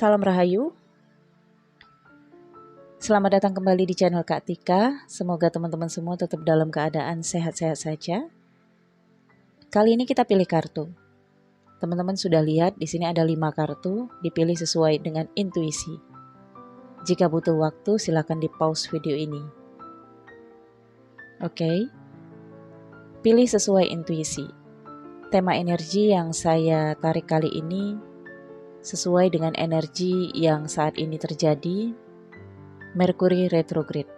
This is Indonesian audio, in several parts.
Salam Rahayu. Selamat datang kembali di channel Kak Tika. Semoga teman-teman semua tetap dalam keadaan sehat-sehat saja. Kali ini kita pilih kartu. Teman-teman sudah lihat di sini ada 5 kartu, dipilih sesuai dengan intuisi. Jika butuh waktu silakan di pause video ini. Oke. Pilih sesuai intuisi. Tema energi yang saya tarik kali ini sesuai dengan energi yang saat ini terjadi, Merkuri retrograde.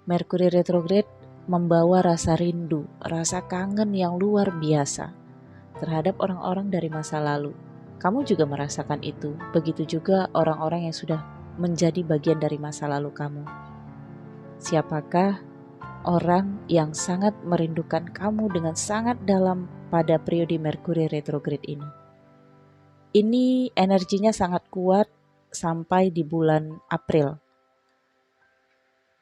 Merkuri retrograde membawa rasa rindu, rasa kangen yang luar biasa terhadap orang-orang dari masa lalu. Kamu juga merasakan itu, begitu juga orang-orang yang sudah menjadi bagian dari masa lalu kamu. Siapakah orang yang sangat merindukan kamu dengan sangat dalam pada periode Merkuri retrograde ini? Ini energinya sangat kuat sampai di bulan April.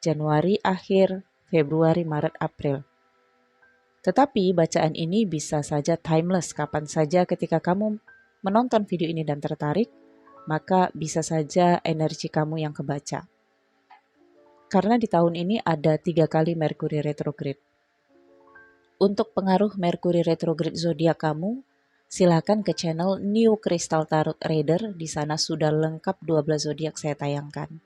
Januari akhir, Februari, Maret, April. Tetapi bacaan ini bisa saja timeless, kapan saja ketika kamu menonton video ini dan tertarik, maka bisa saja energi kamu yang kebaca. Karena di tahun ini ada 3 kali Merkuri retrograde. Untuk pengaruh Merkuri retrograde zodiak kamu, silakan ke channel New Crystal Tarot Reader, di sana sudah lengkap 12 zodiak saya tayangkan.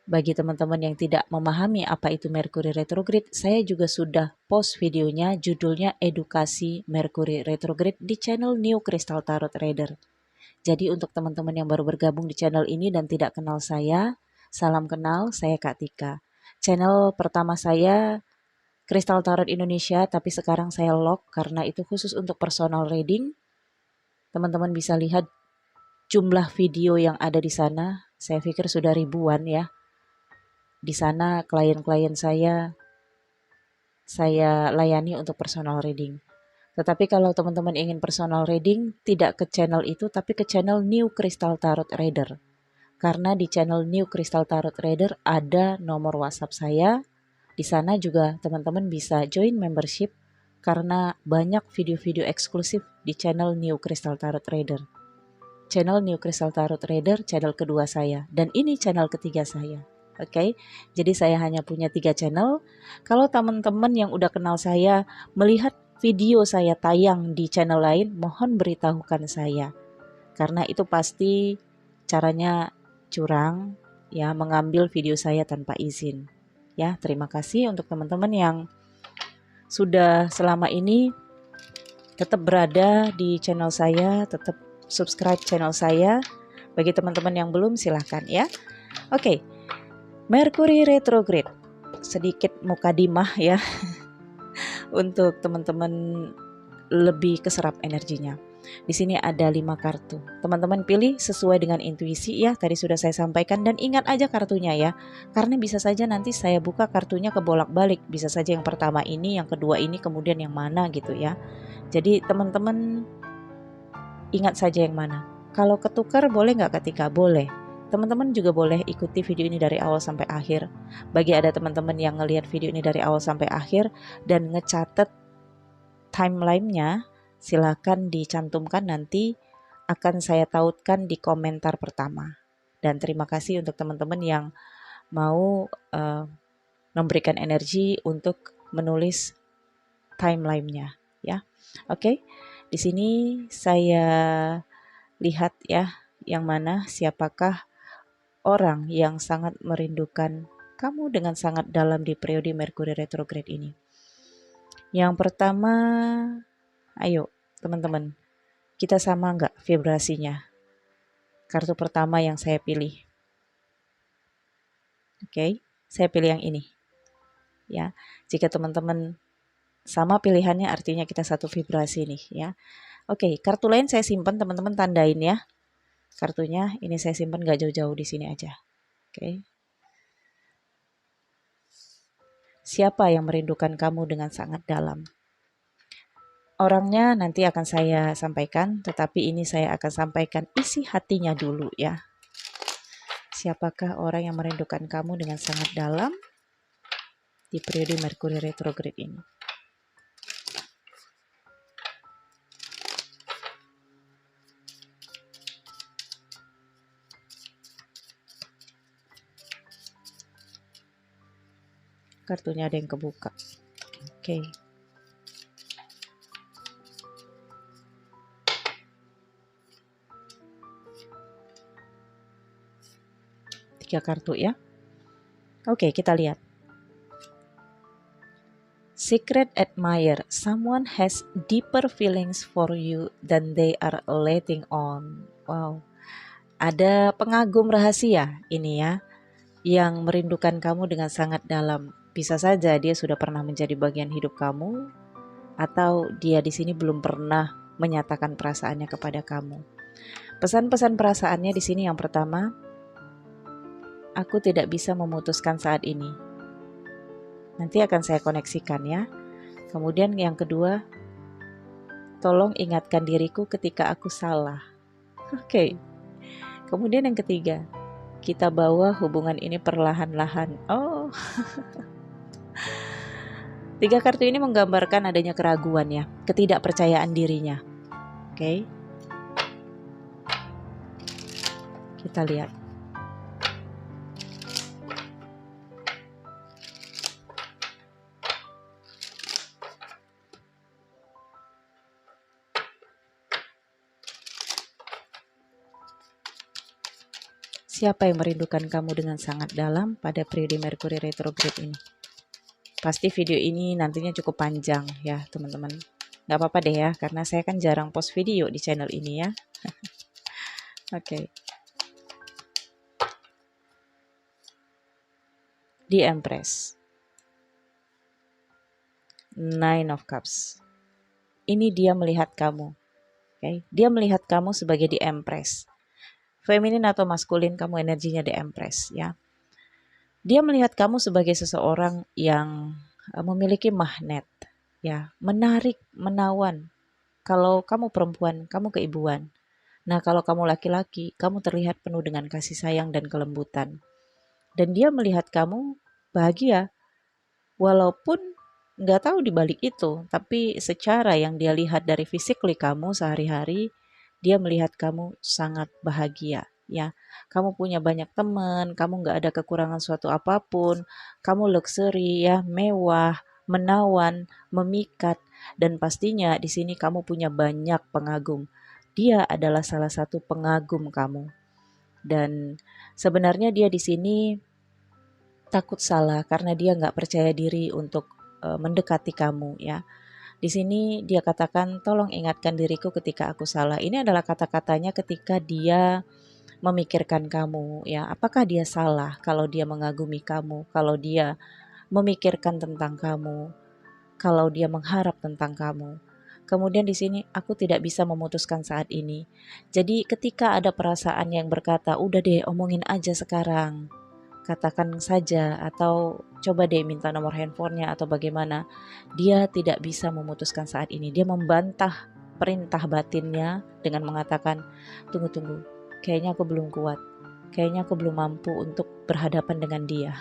Bagi teman-teman yang tidak memahami apa itu Merkuri retrograde, saya juga sudah post videonya, judulnya Edukasi Merkuri retrograde di channel New Crystal Tarot Reader. Jadi untuk teman-teman yang baru bergabung di channel ini dan tidak kenal saya, salam kenal, saya Kak Tika. Channel pertama saya Crystal Tarot Indonesia, tapi sekarang saya lock karena itu khusus untuk personal reading. Teman-teman bisa lihat jumlah video yang ada di sana, saya pikir sudah ribuan ya. Di sana klien-klien saya layani untuk personal reading. Tetapi kalau teman-teman ingin personal reading, tidak ke channel itu, tapi ke channel New Crystal Tarot Reader. Karena di channel New Crystal Tarot Reader ada nomor WhatsApp saya. Di sana juga teman-teman bisa join membership karena banyak video-video eksklusif di channel New Crystal Tarot Reader. Channel New Crystal Tarot Reader channel kedua saya, dan ini channel ketiga saya. Oke, jadi saya hanya punya 3 channel. Kalau teman-teman yang udah kenal saya melihat video saya tayang di channel lain, mohon beritahukan saya. Karena itu pasti caranya curang, ya, mengambil video saya tanpa izin. Ya, terima kasih untuk teman-teman yang sudah selama ini tetap berada di channel saya, tetap subscribe channel saya. Bagi teman-teman yang belum, silahkan ya. Oke, Merkuri retrograde, sedikit mukadimah ya untuk teman-teman lebih keserap energinya. Di sini ada 5 kartu. Teman-teman pilih sesuai dengan intuisi ya. Tadi sudah saya sampaikan, dan ingat aja kartunya ya. Karena bisa saja nanti saya buka kartunya kebolak-balik. Bisa saja yang pertama ini, yang kedua ini, kemudian yang mana gitu ya. Jadi teman-teman ingat saja yang mana. Kalau ketukar boleh nggak ketika? Boleh. Teman-teman juga boleh ikuti video ini dari awal sampai akhir. Bagi ada teman-teman yang ngelihat video ini dari awal sampai akhir dan ngecatet timeline-nya, silakan dicantumkan, nanti akan saya tautkan di komentar pertama. Dan terima kasih untuk teman-teman yang mau memberikan energi untuk menulis timeline-nya ya. Oke. Di sini saya lihat ya, yang mana siapakah orang yang sangat merindukan kamu dengan sangat dalam di periode Merkuri retrograde ini. Yang pertama, ayo teman-teman, kita sama nggak vibrasinya? Kartu pertama yang saya pilih. Oke, saya pilih yang ini. Ya, jika teman-teman sama pilihannya artinya kita satu vibrasi nih ya. Oke, kartu lain saya simpan, teman-teman tandain ya. Kartunya ini saya simpan nggak jauh-jauh, di sini aja. Oke. Siapa yang merindukan kamu dengan sangat dalam? Orangnya nanti akan saya sampaikan, tetapi ini saya akan sampaikan isi hatinya dulu ya. Siapakah orang yang merindukan kamu dengan sangat dalam di periode Merkuri retrograde ini? kartunya ada yang kebuka. Oke. Tiga kartu ya. Oke, kita lihat. Secret admirer. Someone has deeper feelings for you than they are letting on. Wow. Ada pengagum rahasia ini ya, yang merindukan kamu dengan sangat dalam. Bisa saja dia sudah pernah menjadi bagian hidup kamu, atau dia di sini belum pernah menyatakan perasaannya kepada kamu. Pesan-pesan perasaannya di sini yang pertama, aku tidak bisa memutuskan saat ini. Nanti akan saya koneksikan ya. Kemudian yang kedua, tolong ingatkan diriku ketika aku salah. Oke. Kemudian yang ketiga, kita bawa hubungan ini perlahan-lahan. Oh. Tiga kartu ini menggambarkan adanya keraguan ya, ketidakpercayaan dirinya. Oke. Kita lihat. Siapa yang merindukan kamu dengan sangat dalam pada periode Mercury retrograde ini? Pasti video ini nantinya cukup panjang ya teman-teman. Gak apa-apa deh ya, karena saya kan jarang post video di channel ini ya. Oke. The Empress. Nine of Cups. Ini dia melihat kamu. Okay? Dia melihat kamu sebagai The Empress. Feminin atau maskulin, kamu energinya The Empress ya. Dia melihat kamu sebagai seseorang yang memiliki magnet ya, menarik, menawan. Kalau kamu perempuan, kamu keibuan. Nah, kalau kamu laki-laki, kamu terlihat penuh dengan kasih sayang dan kelembutan. Dan dia melihat kamu bahagia, walaupun nggak tahu di balik itu, tapi secara yang dia lihat dari physically kamu sehari-hari, dia melihat kamu sangat bahagia. Ya, kamu punya banyak teman, kamu nggak ada kekurangan suatu apapun, kamu luxury ya, mewah, menawan, memikat, dan pastinya di sini kamu punya banyak pengagum. Dia adalah salah satu pengagum kamu. Dan sebenarnya dia di sini takut salah karena dia nggak percaya diri untuk mendekati kamu ya. Di sini dia katakan, tolong ingatkan diriku ketika aku salah. Ini adalah kata-katanya ketika dia memikirkan kamu ya. Apakah dia salah kalau dia mengagumi kamu, kalau dia memikirkan tentang kamu, kalau dia mengharap tentang kamu. Kemudian di sini aku tidak bisa memutuskan saat ini. Jadi ketika ada perasaan yang berkata, udah deh omongin aja sekarang, katakan saja, atau coba deh minta nomor handphonenya atau bagaimana. Dia tidak bisa memutuskan saat ini. Dia membantah perintah batinnya dengan mengatakan, tunggu, kayaknya aku belum kuat. Kayaknya aku belum mampu untuk berhadapan dengan dia.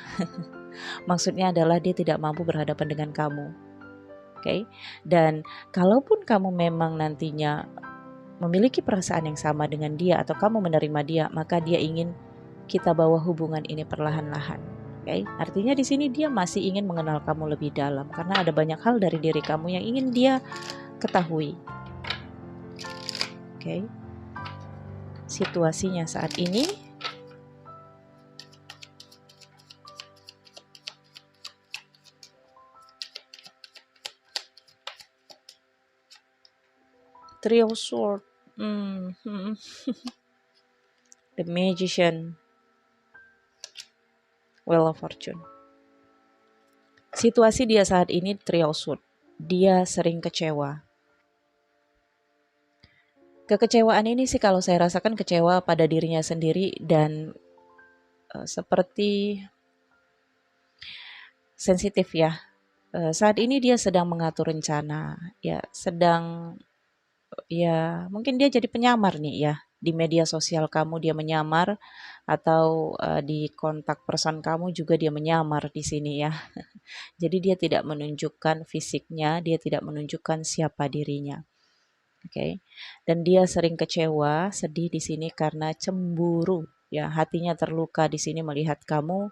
Maksudnya adalah dia tidak mampu berhadapan dengan kamu. Oke? Dan kalaupun kamu memang nantinya memiliki perasaan yang sama dengan dia atau kamu menerima dia, maka dia ingin kita bawa hubungan ini perlahan-lahan. Okay? Artinya di sini dia masih ingin mengenal kamu lebih dalam karena ada banyak hal dari diri kamu yang ingin dia ketahui. Okay? Situasinya saat ini Three of Swords, The Magician, Wheel of Fortune. Situasi dia saat ini Three of Swords. Dia sering kecewa. Kekecewaan ini sih kalau saya rasakan kecewa pada dirinya sendiri dan seperti sensitif ya. Saat ini dia sedang mengatur rencana, ya sedang ya mungkin dia jadi penyamar nih ya. Di media sosial kamu dia menyamar, atau di kontak person kamu juga dia menyamar di sini ya. Jadi dia tidak menunjukkan fisiknya, dia tidak menunjukkan siapa dirinya. Oke. Dan dia sering kecewa, sedih di sini karena cemburu. Ya, hatinya terluka di sini melihat kamu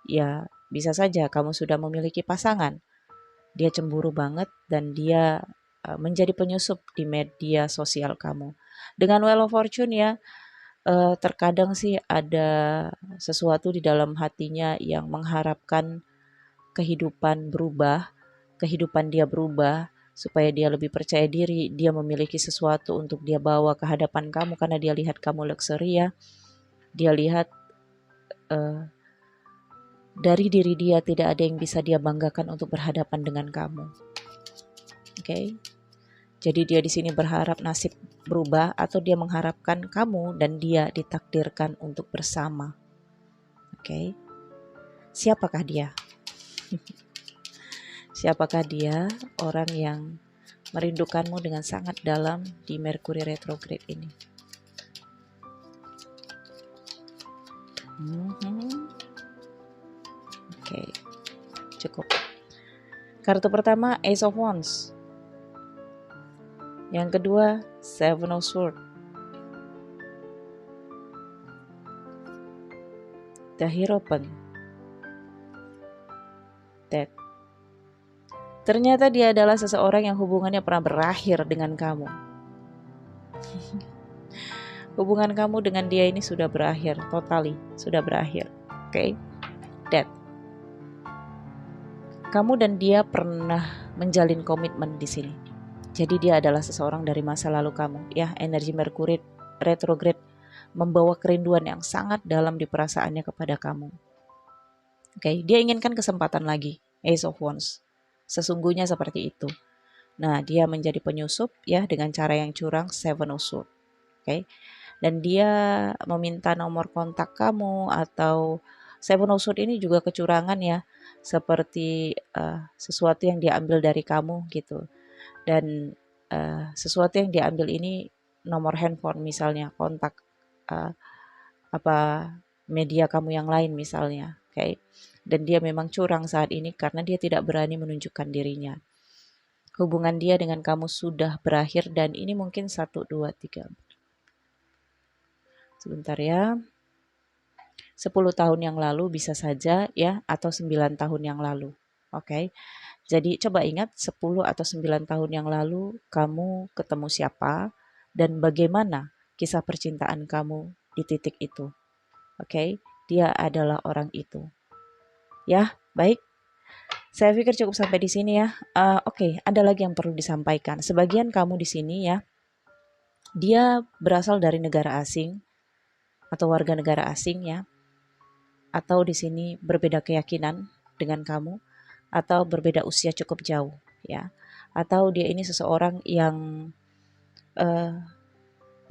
ya Bisa saja kamu sudah memiliki pasangan, dia cemburu banget dan dia menjadi penyusup di media sosial kamu. Dengan Wheel of Fortune ya, terkadang sih ada sesuatu di dalam hatinya yang mengharapkan kehidupan berubah, kehidupan dia berubah, supaya dia lebih percaya diri, dia memiliki sesuatu untuk dia bawa ke hadapan kamu karena dia lihat kamu luxury ya. Dia lihat dari diri dia tidak ada yang bisa dia banggakan untuk berhadapan dengan kamu. Oke. Jadi dia di sini berharap nasib berubah atau dia mengharapkan kamu dan dia ditakdirkan untuk bersama. Oke. Siapakah dia? Siapakah dia? Orang yang merindukanmu dengan sangat dalam di Mercury retrograde ini. Oke, cukup. Kartu pertama Ace of Wands. Yang kedua Seven of Swords. The Hierophant. Death. Ternyata dia adalah seseorang yang hubungannya pernah berakhir dengan kamu. Hubungan kamu dengan dia ini sudah berakhir, totally sudah berakhir. Oke, Death. Kamu dan dia pernah menjalin komitmen di sini. Jadi dia adalah seseorang dari masa lalu kamu. Ya, energi Mercury retrograde membawa kerinduan yang sangat dalam di perasaannya kepada kamu. Oke, dia inginkan kesempatan lagi. Ace of Wands. Sesungguhnya seperti itu. Nah, dia menjadi penyusup ya dengan cara yang curang, Seven of Swords. Oke. Dan dia meminta nomor kontak kamu atau Seven of Swords ini juga kecurangan ya. Seperti sesuatu yang diambil dari kamu gitu. Dan sesuatu yang diambil ini nomor handphone misalnya, kontak media kamu yang lain misalnya. Oke. Dan dia memang curang saat ini karena dia tidak berani menunjukkan dirinya. Hubungan dia dengan kamu sudah berakhir dan ini mungkin 1, 2, 3. Sebentar ya. 10 tahun yang lalu bisa saja ya, atau 9 tahun yang lalu. Oke. Jadi coba ingat 10 atau 9 tahun yang lalu kamu ketemu siapa dan bagaimana kisah percintaan kamu di titik itu. Oke. Dia adalah orang itu. Ya, baik. Saya pikir cukup sampai di sini ya. Oke, ada lagi yang perlu disampaikan. Sebagian kamu di sini ya, dia berasal dari negara asing atau warga negara asing ya, atau di sini berbeda keyakinan dengan kamu, atau berbeda usia cukup jauh ya, atau dia ini seseorang yang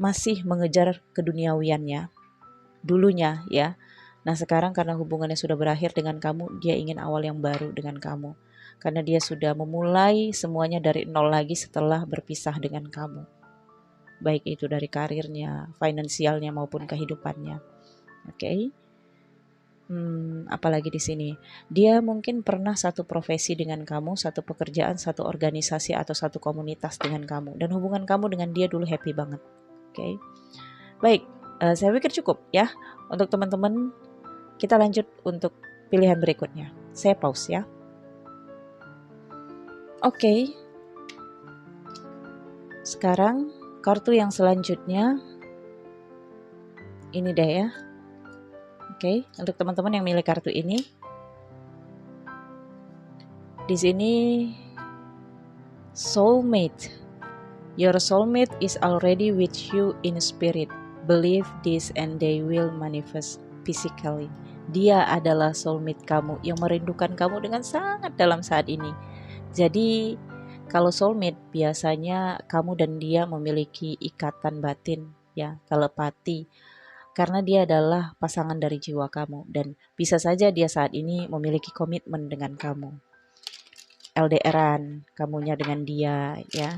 masih mengejar keduniawiannya dulunya ya. Nah sekarang karena hubungannya sudah berakhir dengan kamu, dia ingin awal yang baru dengan kamu. Karena dia sudah memulai semuanya dari nol lagi setelah berpisah dengan kamu. Baik itu dari karirnya, finansialnya maupun kehidupannya. Oke. Apalagi di sini. Dia mungkin pernah satu profesi dengan kamu, satu pekerjaan, satu organisasi atau satu komunitas dengan kamu. Dan hubungan kamu dengan dia dulu happy banget. Oke. Baik, saya pikir cukup ya. Untuk teman-teman, kita lanjut untuk pilihan berikutnya. Saya pause ya. Oke. Sekarang kartu yang selanjutnya ini deh ya. Oke, untuk teman-teman yang milih kartu ini, di sini soulmate. Your soulmate is already with you in spirit. Believe this and they will manifest physically. Dia adalah soulmate kamu yang merindukan kamu dengan sangat dalam saat ini. Jadi kalau soulmate biasanya kamu dan dia memiliki ikatan batin ya, telepati. Karena dia adalah pasangan dari jiwa kamu dan bisa saja dia saat ini memiliki komitmen dengan kamu. LDRan kamunya dengan dia ya.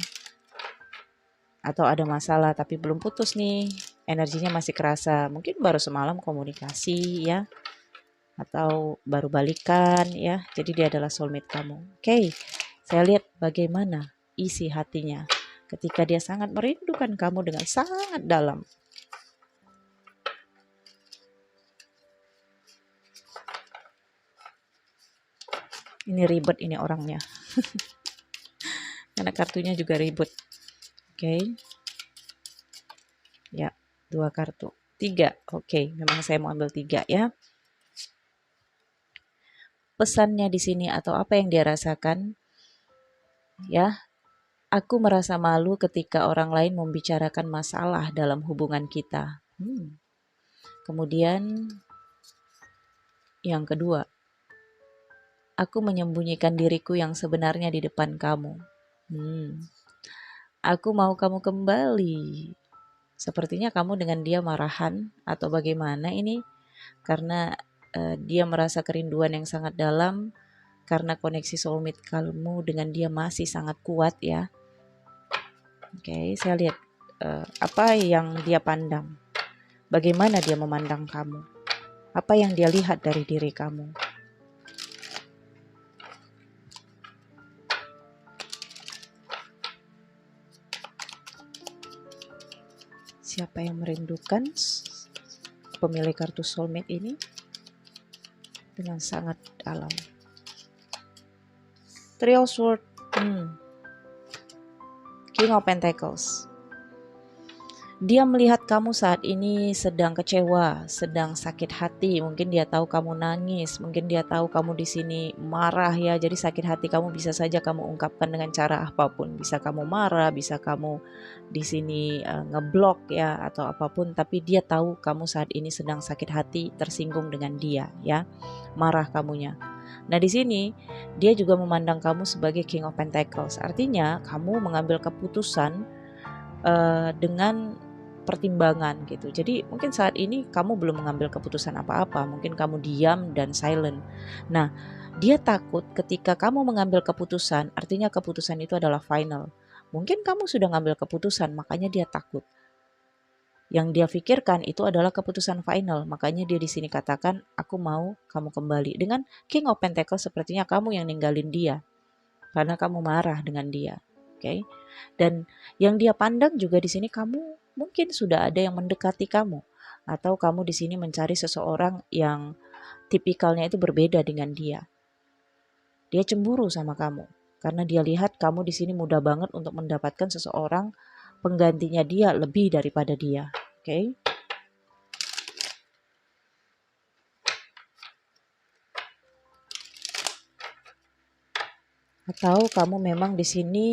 Atau ada masalah tapi belum putus nih, energinya masih kerasa, mungkin baru semalam komunikasi ya, atau baru balikan ya, jadi dia adalah soulmate kamu. Oke, saya lihat bagaimana isi hatinya ketika dia sangat merindukan kamu dengan sangat dalam. Ini ribet ini orangnya. Karena kartunya juga ribet. Oke. Ya, 2 kartu. 3. Oke, memang saya mau ambil 3 ya. Pesannya di sini atau apa yang dia rasakan? Ya, aku merasa malu ketika orang lain membicarakan masalah dalam hubungan kita. Kemudian yang kedua, aku menyembunyikan diriku yang sebenarnya di depan kamu. Aku mau kamu kembali. Sepertinya kamu dengan dia marahan atau bagaimana ini? Karena dia merasa kerinduan yang sangat dalam karena koneksi soulmate kamu dengan dia masih sangat kuat ya. Oke, saya lihat apa yang dia pandang. Bagaimana dia memandang kamu? Apa yang dia lihat dari diri kamu? Siapa yang merindukan pemilik kartu soulmate ini dengan sangat dalam? Three of Swords, King of Pentacles. Dia melihat kamu saat ini sedang kecewa, sedang sakit hati. Mungkin dia tahu kamu nangis, mungkin dia tahu kamu di sini marah ya. Jadi sakit hati kamu bisa saja kamu ungkapkan dengan cara apapun. Bisa kamu marah, bisa kamu di sini ngeblok ya atau apapun. Tapi dia tahu kamu saat ini sedang sakit hati, tersinggung dengan dia ya, marah kamunya. Nah di sini dia juga memandang kamu sebagai King of Pentacles. Artinya kamu mengambil keputusan dengan pertimbangan gitu. Jadi mungkin saat ini kamu belum mengambil keputusan apa-apa, mungkin kamu diam dan silent. Nah, dia takut ketika kamu mengambil keputusan, artinya keputusan itu adalah final. Mungkin kamu sudah ngambil keputusan, makanya dia takut. Yang dia pikirkan itu adalah keputusan final, makanya dia di sini katakan, aku mau kamu kembali. Dengan King of Pentacles sepertinya kamu yang ninggalin dia, karena kamu marah dengan dia. Oke. Dan yang dia pandang juga di sini kamu mungkin sudah ada yang mendekati kamu atau kamu di sini mencari seseorang yang tipikalnya itu berbeda dengan dia. Dia cemburu sama kamu karena dia lihat kamu di sini mudah banget untuk mendapatkan seseorang penggantinya dia lebih daripada dia. Oke. Atau kamu memang di sini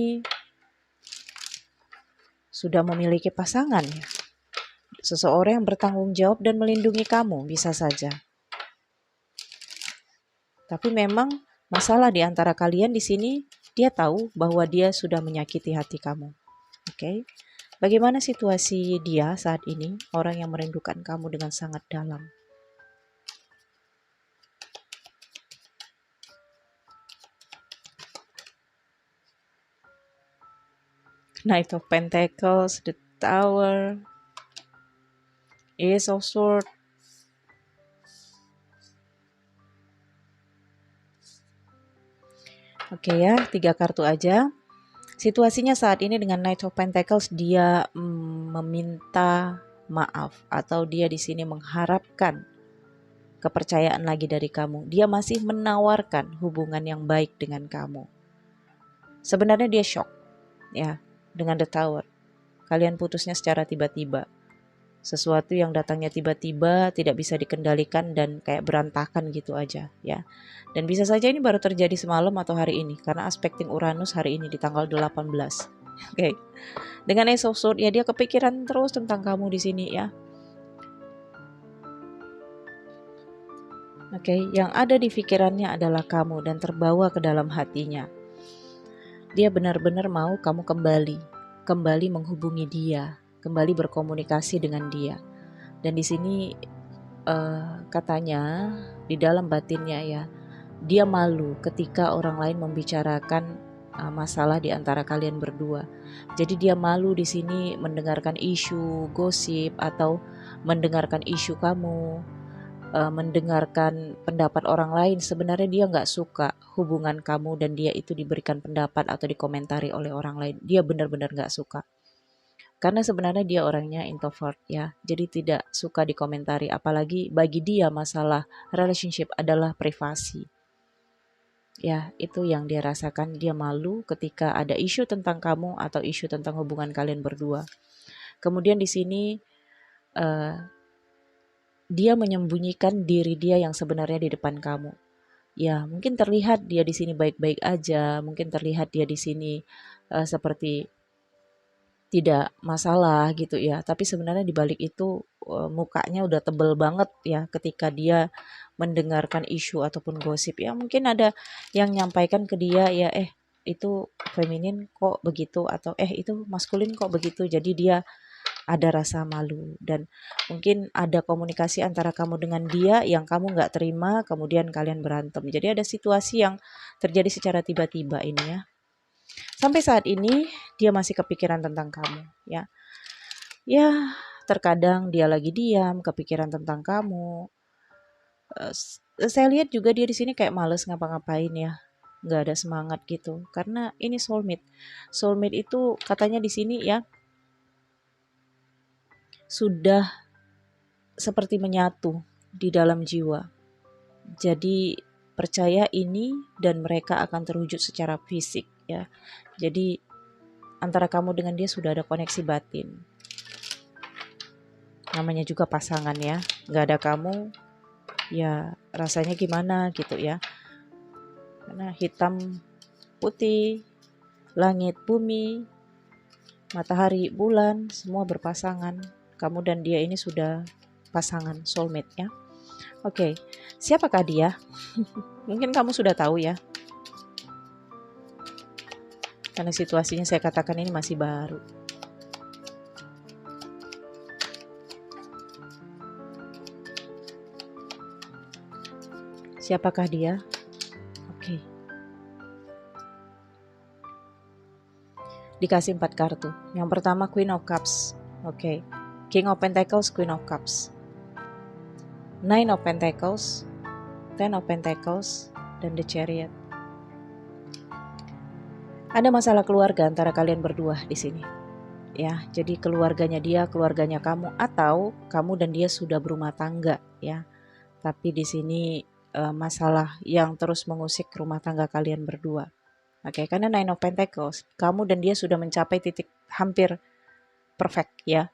sudah memiliki pasangan ya. Seseorang yang bertanggung jawab dan melindungi kamu, bisa saja. Tapi memang masalah di antara kalian di sini, dia tahu bahwa dia sudah menyakiti hati kamu. Oke. Bagaimana situasi dia saat ini, orang yang merindukan kamu dengan sangat dalam? Knight of Pentacles, the Tower, Ace of Swords. Oke ya, 3 kartu aja. Situasinya saat ini dengan Knight of Pentacles, dia meminta maaf atau dia di sini mengharapkan kepercayaan lagi dari kamu. Dia masih menawarkan hubungan yang baik dengan kamu. Sebenarnya dia shock ya dengan The Tower. Kalian putusnya secara tiba-tiba. Sesuatu yang datangnya tiba-tiba, tidak bisa dikendalikan dan kayak berantakan gitu aja ya. Dan bisa saja ini baru terjadi semalam atau hari ini karena aspekting Uranus hari ini di tanggal 18. Oke. Dengan Ace of Swords ya dia kepikiran terus tentang kamu di sini ya. Oke, yang ada di pikirannya adalah kamu dan terbawa ke dalam hatinya. Dia benar-benar mau kamu kembali menghubungi dia, kembali berkomunikasi dengan dia. Dan di sini katanya di dalam batinnya ya, dia malu ketika orang lain membicarakan masalah di antara kalian berdua. Jadi dia malu di sini mendengarkan isu gosip atau mendengarkan isu kamu, mendengarkan pendapat orang lain. Sebenarnya dia nggak suka hubungan kamu dan dia itu diberikan pendapat atau dikomentari oleh orang lain. Dia benar-benar nggak suka. Karena sebenarnya dia orangnya introvert ya, jadi tidak suka dikomentari. Apalagi bagi dia masalah relationship adalah privasi. Ya, itu yang dia rasakan. Dia malu ketika ada isu tentang kamu atau isu tentang hubungan kalian berdua. Kemudian di sini uh, dia menyembunyikan diri dia yang sebenarnya di depan kamu. Ya, mungkin terlihat dia di sini baik-baik aja, mungkin terlihat dia di sini seperti tidak masalah gitu ya. Tapi sebenarnya di balik itu mukanya udah tebel banget ya ketika dia mendengarkan isu ataupun gosip. Ya mungkin ada yang nyampaikan ke dia ya itu feminin kok begitu atau itu maskulin kok begitu. Jadi dia ada rasa malu dan mungkin ada komunikasi antara kamu dengan dia yang kamu nggak terima, kemudian kalian berantem. Jadi ada situasi yang terjadi secara tiba-tiba ini ya. Sampai saat ini dia masih kepikiran tentang kamu ya. Ya, terkadang dia lagi diam, kepikiran tentang kamu. Saya lihat juga dia di sini kayak males ngapa-ngapain ya. Nggak ada semangat gitu. Karena ini soulmate. Soulmate itu katanya di sini ya sudah seperti menyatu di dalam jiwa. Jadi percaya ini dan mereka akan terwujud secara fisik ya. Jadi antara kamu dengan dia sudah ada koneksi batin. Namanya juga pasangan ya. Nggak ada kamu, ya rasanya gimana gitu ya. Karena hitam, putih, langit, bumi, matahari, bulan, semua berpasangan. Kamu dan dia ini sudah pasangan, soulmate ya. Oke, siapakah dia? Mungkin kamu sudah tahu ya. Karena situasinya saya katakan ini masih baru. Siapakah dia? Oke. Dikasih 4 kartu. Yang pertama Queen of Cups. Oke. King of Pentacles, Queen of Cups. Nine of Pentacles, Ten of Pentacles, dan The Chariot. Ada masalah keluarga antara kalian berdua di sini. Ya, jadi keluarganya dia, keluarganya kamu, atau kamu dan dia sudah berumah tangga ya. Tapi di sini masalah yang terus mengusik rumah tangga kalian berdua. Oke, karena Nine of Pentacles, kamu dan dia sudah mencapai titik hampir perfect ya.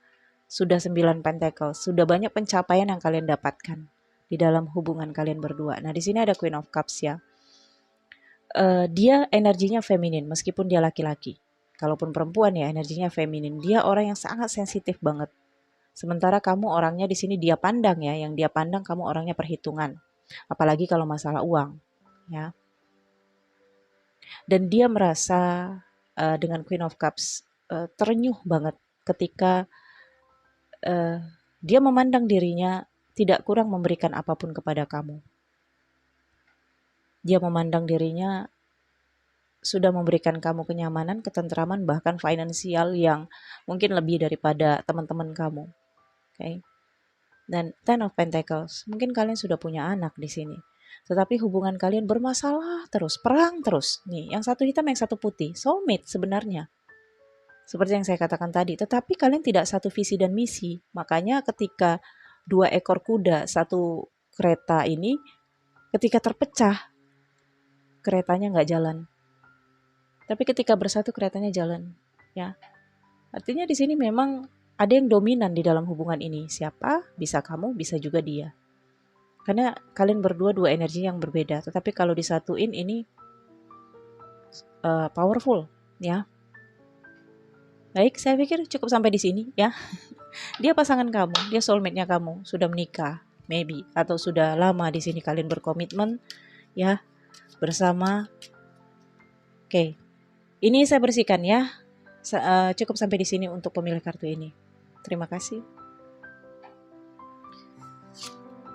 Sudah 9 Pentacles, sudah banyak pencapaian yang kalian dapatkan di dalam hubungan kalian berdua. Nah, di sini ada Queen of Cups ya. Dia energinya feminin meskipun dia laki-laki. Kalaupun perempuan ya energinya feminin. Dia orang yang sangat sensitif banget. Sementara kamu orangnya di sini dia pandang ya, yang dia pandang kamu orangnya perhitungan. Apalagi kalau masalah uang, ya. Dan dia merasa dengan Queen of Cups terenyuh banget ketika dia memandang dirinya tidak kurang memberikan apapun kepada kamu. Dia memandang dirinya sudah memberikan kamu kenyamanan, ketentraman, bahkan finansial yang mungkin lebih daripada teman-teman kamu. Okay. Dan Ten of Pentacles, mungkin kalian sudah punya anak di sini. Tetapi hubungan kalian bermasalah terus, perang terus. Nih, yang satu hitam, yang satu putih. Soulmate sebenarnya. Seperti yang saya katakan tadi, tetapi kalian tidak satu visi dan misi. Makanya ketika 2 ekor kuda, satu kereta ini, ketika terpecah, keretanya nggak jalan. Tapi ketika bersatu, keretanya jalan. Ya, artinya di sini memang ada yang dominan di dalam hubungan ini. Siapa? Bisa kamu, bisa juga dia. Karena kalian berdua dua energi yang berbeda. Tetapi kalau disatuin ini powerful, ya. Baik, saya pikir cukup sampai di sini, ya. Dia pasangan kamu, dia soulmate-nya kamu, sudah menikah, maybe, atau sudah lama di sini kalian berkomitmen, ya, bersama. Oke, ini saya bersihkan ya. Cukup sampai di sini untuk pemilik kartu ini. Terima kasih.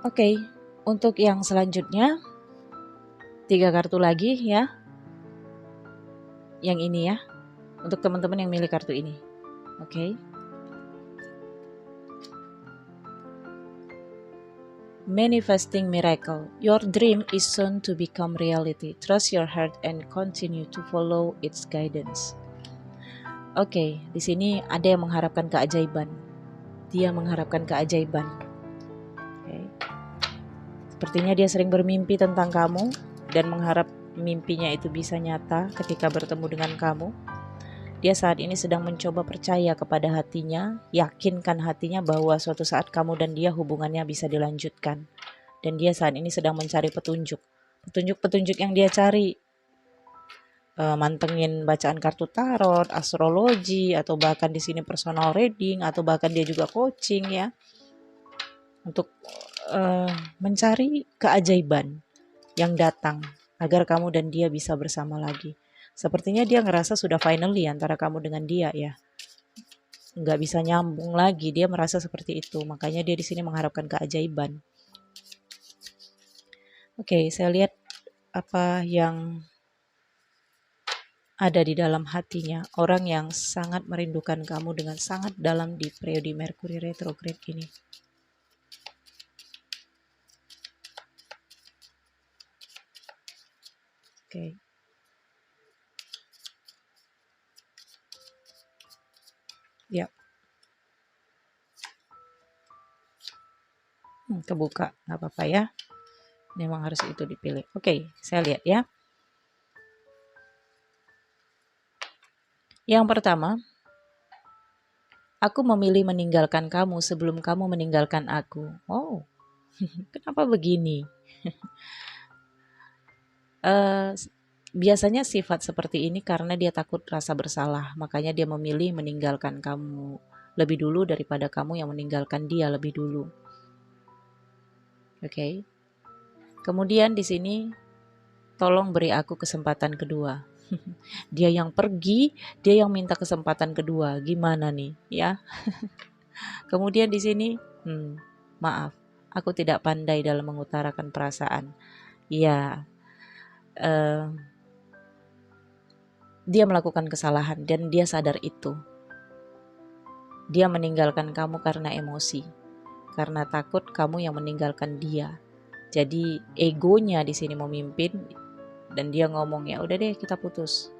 Oke, untuk yang selanjutnya 3 kartu lagi ya. Yang ini ya. Untuk teman-teman yang milih kartu ini. Oke. Manifesting miracle. Your dream is soon to become reality. Trust your heart and continue to follow its guidance. Oke, di sini ada yang mengharapkan keajaiban. Dia mengharapkan keajaiban. Oke. Sepertinya dia sering bermimpi tentang kamu dan mimpinya itu bisa nyata ketika bertemu dengan kamu. Dia saat ini sedang mencoba percaya kepada hatinya, yakinkan hatinya bahwa suatu saat kamu dan dia hubungannya bisa dilanjutkan. Dan dia saat ini sedang mencari petunjuk. Petunjuk-petunjuk yang dia cari, mantengin bacaan kartu tarot, astrologi, atau bahkan di sini personal reading, atau bahkan dia juga coaching ya, untuk mencari keajaiban yang datang agar kamu dan dia bisa bersama lagi. Sepertinya dia ngerasa sudah finally antara kamu dengan dia ya, nggak bisa nyambung lagi. Dia merasa seperti itu, makanya dia di sini mengharapkan keajaiban. Oke, saya lihat apa yang ada di dalam hatinya orang yang sangat merindukan kamu dengan sangat dalam di periode Merkuri retrograde ini. Oke. Ya. Kebuka, nggak apa-apa ya. Memang harus itu dipilih. Oke, saya lihat ya. Yang pertama, aku memilih meninggalkan kamu sebelum kamu meninggalkan aku. Oh, kenapa begini? Biasanya sifat seperti ini karena dia takut rasa bersalah, makanya dia memilih meninggalkan kamu lebih dulu daripada kamu yang meninggalkan dia lebih dulu. Oke. Kemudian di sini tolong beri aku kesempatan kedua. Dia yang pergi, dia yang minta kesempatan kedua. Gimana nih, ya? Kemudian di sini, maaf, aku tidak pandai dalam mengutarakan perasaan. Ya, dia melakukan kesalahan dan dia sadar itu. Dia meninggalkan kamu karena emosi, karena takut kamu yang meninggalkan dia. Jadi egonya di sini memimpin dan dia ngomong, ya udah deh kita putus,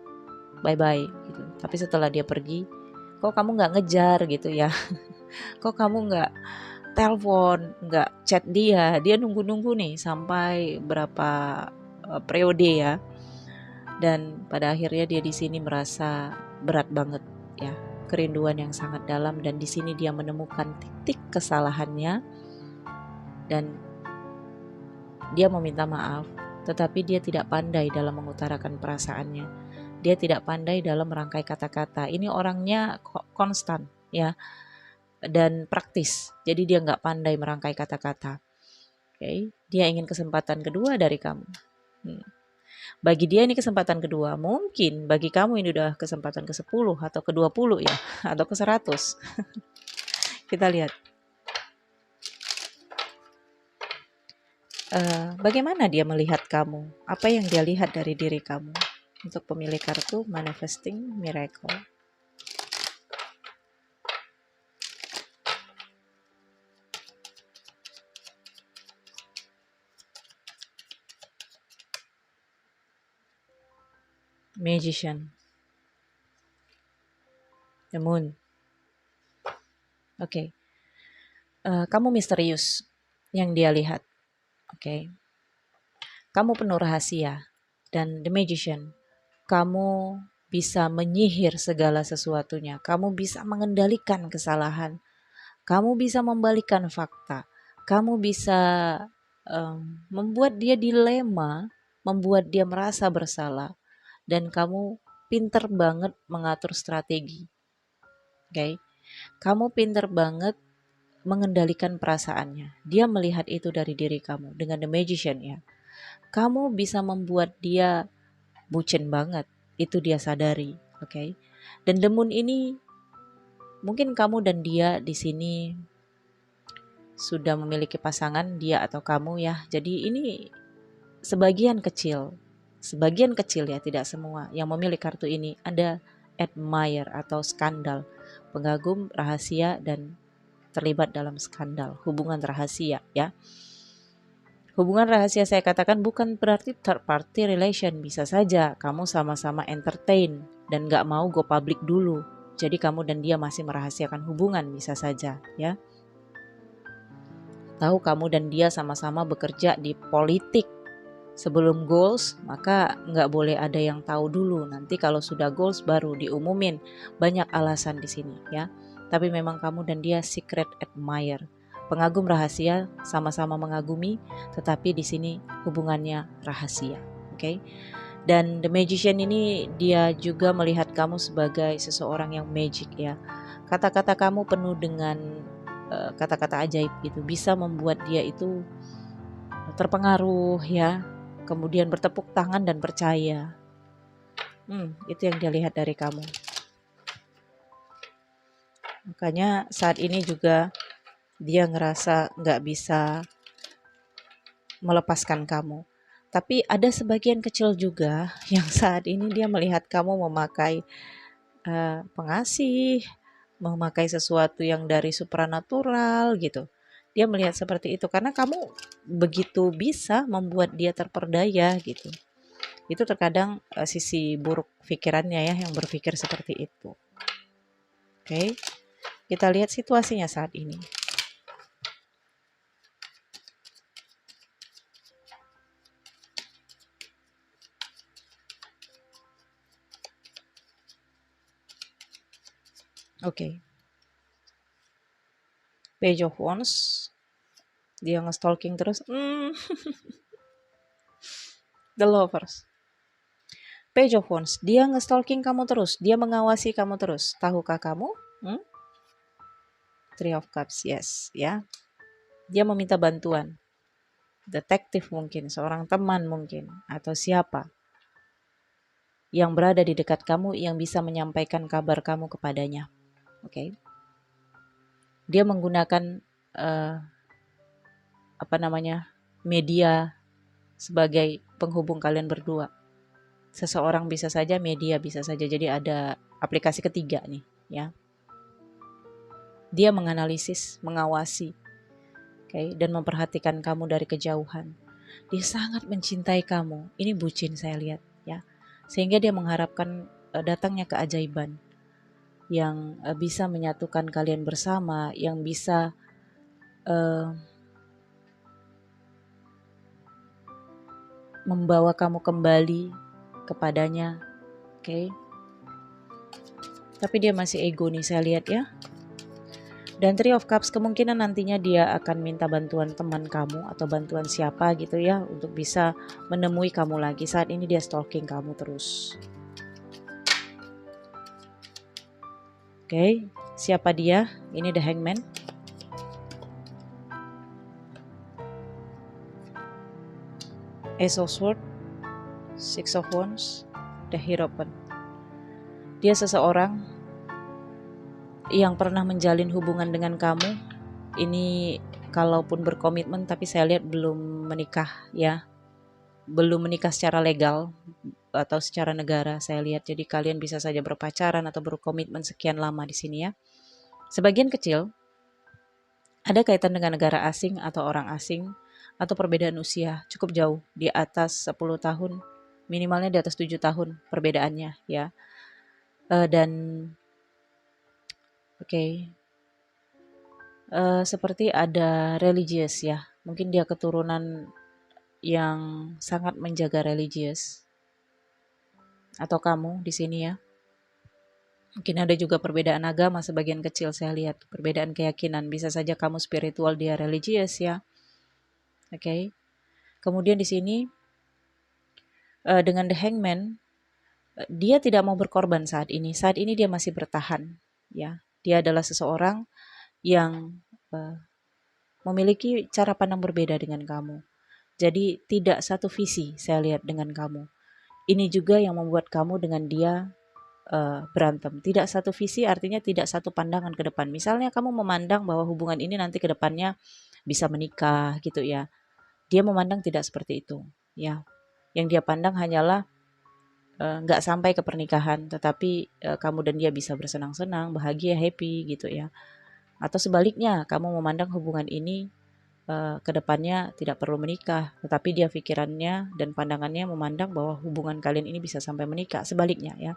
bye bye gitu. Tapi setelah dia pergi, kok kamu nggak ngejar gitu ya? Kok kamu nggak telepon, nggak chat dia? Dia nunggu-nunggu nih sampai berapa periode ya. Dan pada akhirnya dia di sini merasa berat banget ya, kerinduan yang sangat dalam, dan di sini dia menemukan titik kesalahannya dan dia meminta maaf, tetapi dia tidak pandai dalam mengutarakan perasaannya. Dia tidak pandai dalam merangkai kata-kata. Ini orangnya konstan ya, dan praktis. Jadi dia nggak pandai merangkai kata-kata. Oke, dia ingin kesempatan kedua dari kamu. Bagi dia ini kesempatan kedua. Mungkin bagi kamu ini udah kesempatan ke-10 atau ke-20 ya, atau ke-100. Kita lihat. Bagaimana dia melihat kamu? Apa yang dia lihat dari diri kamu? Untuk pemilik kartu Manifesting Miracle. Magician. The Moon. Oke. Kamu misterius yang dia lihat. Oke. Kamu penuh rahasia. Dan The Magician, kamu bisa menyihir segala sesuatunya. Kamu bisa mengendalikan kesalahan. Kamu bisa membalikkan fakta. Kamu bisa membuat dia dilema, membuat dia merasa bersalah. Dan kamu pinter banget mengatur strategi. Oke. Kamu pinter banget mengendalikan perasaannya. Dia melihat itu dari diri kamu dengan The Magician ya. Kamu bisa membuat dia bucin banget. Itu dia sadari, oke? Dan The Moon ini mungkin kamu dan dia di sini sudah memiliki pasangan, dia atau kamu ya. Jadi ini sebagian kecil ya, tidak semua yang memiliki kartu ini. Ada admire atau skandal, pengagum rahasia dan terlibat dalam skandal, hubungan rahasia ya. Hubungan rahasia saya katakan bukan berarti third party relation, bisa saja kamu sama-sama entertain dan gak mau go public dulu. Jadi kamu dan dia masih merahasiakan hubungan, bisa saja ya. Tahu kamu dan dia sama-sama bekerja di politik, Sebelum goals, maka nggak boleh ada yang tahu dulu. Nanti kalau sudah goals baru diumumin. Banyak alasan di sini ya. Tapi memang kamu dan dia secret admirer. Pengagum rahasia, sama-sama mengagumi, tetapi di sini hubungannya rahasia. Oke. Dan the magician ini dia juga melihat kamu sebagai seseorang yang magic ya. Kata-kata kamu penuh dengan kata-kata ajaib gitu. Bisa membuat dia itu terpengaruh ya, kemudian bertepuk tangan dan percaya. Itu yang dia lihat dari kamu. Makanya saat ini juga dia ngerasa nggak bisa melepaskan kamu. Tapi ada sebagian kecil juga yang saat ini dia melihat kamu memakai pengasih, memakai sesuatu yang dari supranatural gitu. Dia melihat seperti itu karena kamu begitu bisa membuat dia terperdaya gitu. Itu terkadang sisi buruk pikirannya ya yang berpikir seperti itu. Oke, kita lihat situasinya saat ini. Oke, Page of Wands, dia nge-stalking terus. The Lovers, Page of Wands, dia nge-stalking kamu terus, dia mengawasi kamu terus. Tahukah kamu? Three of Cups, yes, ya. Dia meminta bantuan. Detektif mungkin, seorang teman mungkin, atau siapa yang berada di dekat kamu yang bisa menyampaikan kabar kamu kepadanya. Oke. Dia menggunakan media sebagai penghubung kalian berdua. Seseorang bisa saja, media bisa saja. Jadi ada aplikasi ketiga nih, ya. Dia menganalisis, mengawasi, dan memperhatikan kamu dari kejauhan. Dia sangat mencintai kamu. Ini bucin saya lihat, ya. Sehingga dia mengharapkan datangnya keajaiban yang bisa menyatukan kalian bersama, yang bisa membawa kamu kembali kepadanya. Oke. Tapi dia masih ego nih saya lihat ya. Dan Three of Cups kemungkinan nantinya dia akan minta bantuan teman kamu atau bantuan siapa gitu ya untuk bisa menemui kamu lagi. Saat ini dia stalking kamu terus. Oke, siapa dia? Ini The Hangman. Ace of Swords, Six of Wands, The Hierophant. Dia seseorang yang pernah menjalin hubungan dengan kamu. Ini kalaupun berkomitmen tapi saya lihat belum menikah ya. Belum menikah secara legal atau secara negara saya lihat. Jadi kalian bisa saja berpacaran atau berkomitmen sekian lama di sini ya. Sebagian kecil ada kaitan dengan negara asing atau orang asing atau perbedaan usia cukup jauh di atas 10 tahun, minimalnya di atas 7 tahun perbedaannya ya. Dan seperti ada religius ya. Mungkin dia keturunan yang sangat menjaga religius. Atau kamu di sini ya. Mungkin ada juga perbedaan agama sebagian kecil saya lihat. Perbedaan keyakinan. Bisa saja kamu spiritual, dia religius ya. Oke. Kemudian di sini dengan The Hangman, dia tidak mau berkorban saat ini. Saat ini dia masih bertahan ya. Dia adalah seseorang yang memiliki cara pandang berbeda dengan kamu. Jadi tidak satu visi saya lihat dengan kamu. Ini juga yang membuat kamu dengan dia berantem. Tidak satu visi artinya tidak satu pandangan ke depan. Misalnya kamu memandang bahwa hubungan ini nanti ke depannya bisa menikah gitu ya. Dia memandang tidak seperti itu ya. Yang dia pandang hanyalah nggak sampai ke pernikahan, tetapi kamu dan dia bisa bersenang-senang, bahagia, happy gitu ya. Atau sebaliknya, kamu memandang hubungan ini kedepannya tidak perlu menikah, tetapi dia pikirannya dan pandangannya memandang bahwa hubungan kalian ini bisa sampai menikah. Sebaliknya ya,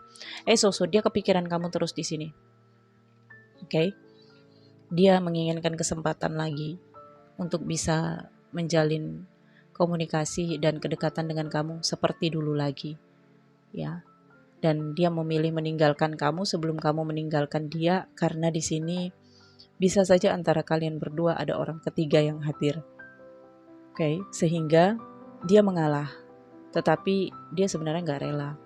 dia kepikiran kamu terus di sini. Oke. Dia menginginkan kesempatan lagi untuk bisa menjalin komunikasi dan kedekatan dengan kamu seperti dulu lagi, ya. Dan dia memilih meninggalkan kamu sebelum kamu meninggalkan dia, karena di sini bisa saja antara kalian berdua ada orang ketiga yang hadir. Oke, sehingga dia mengalah, tetapi dia sebenarnya nggak rela.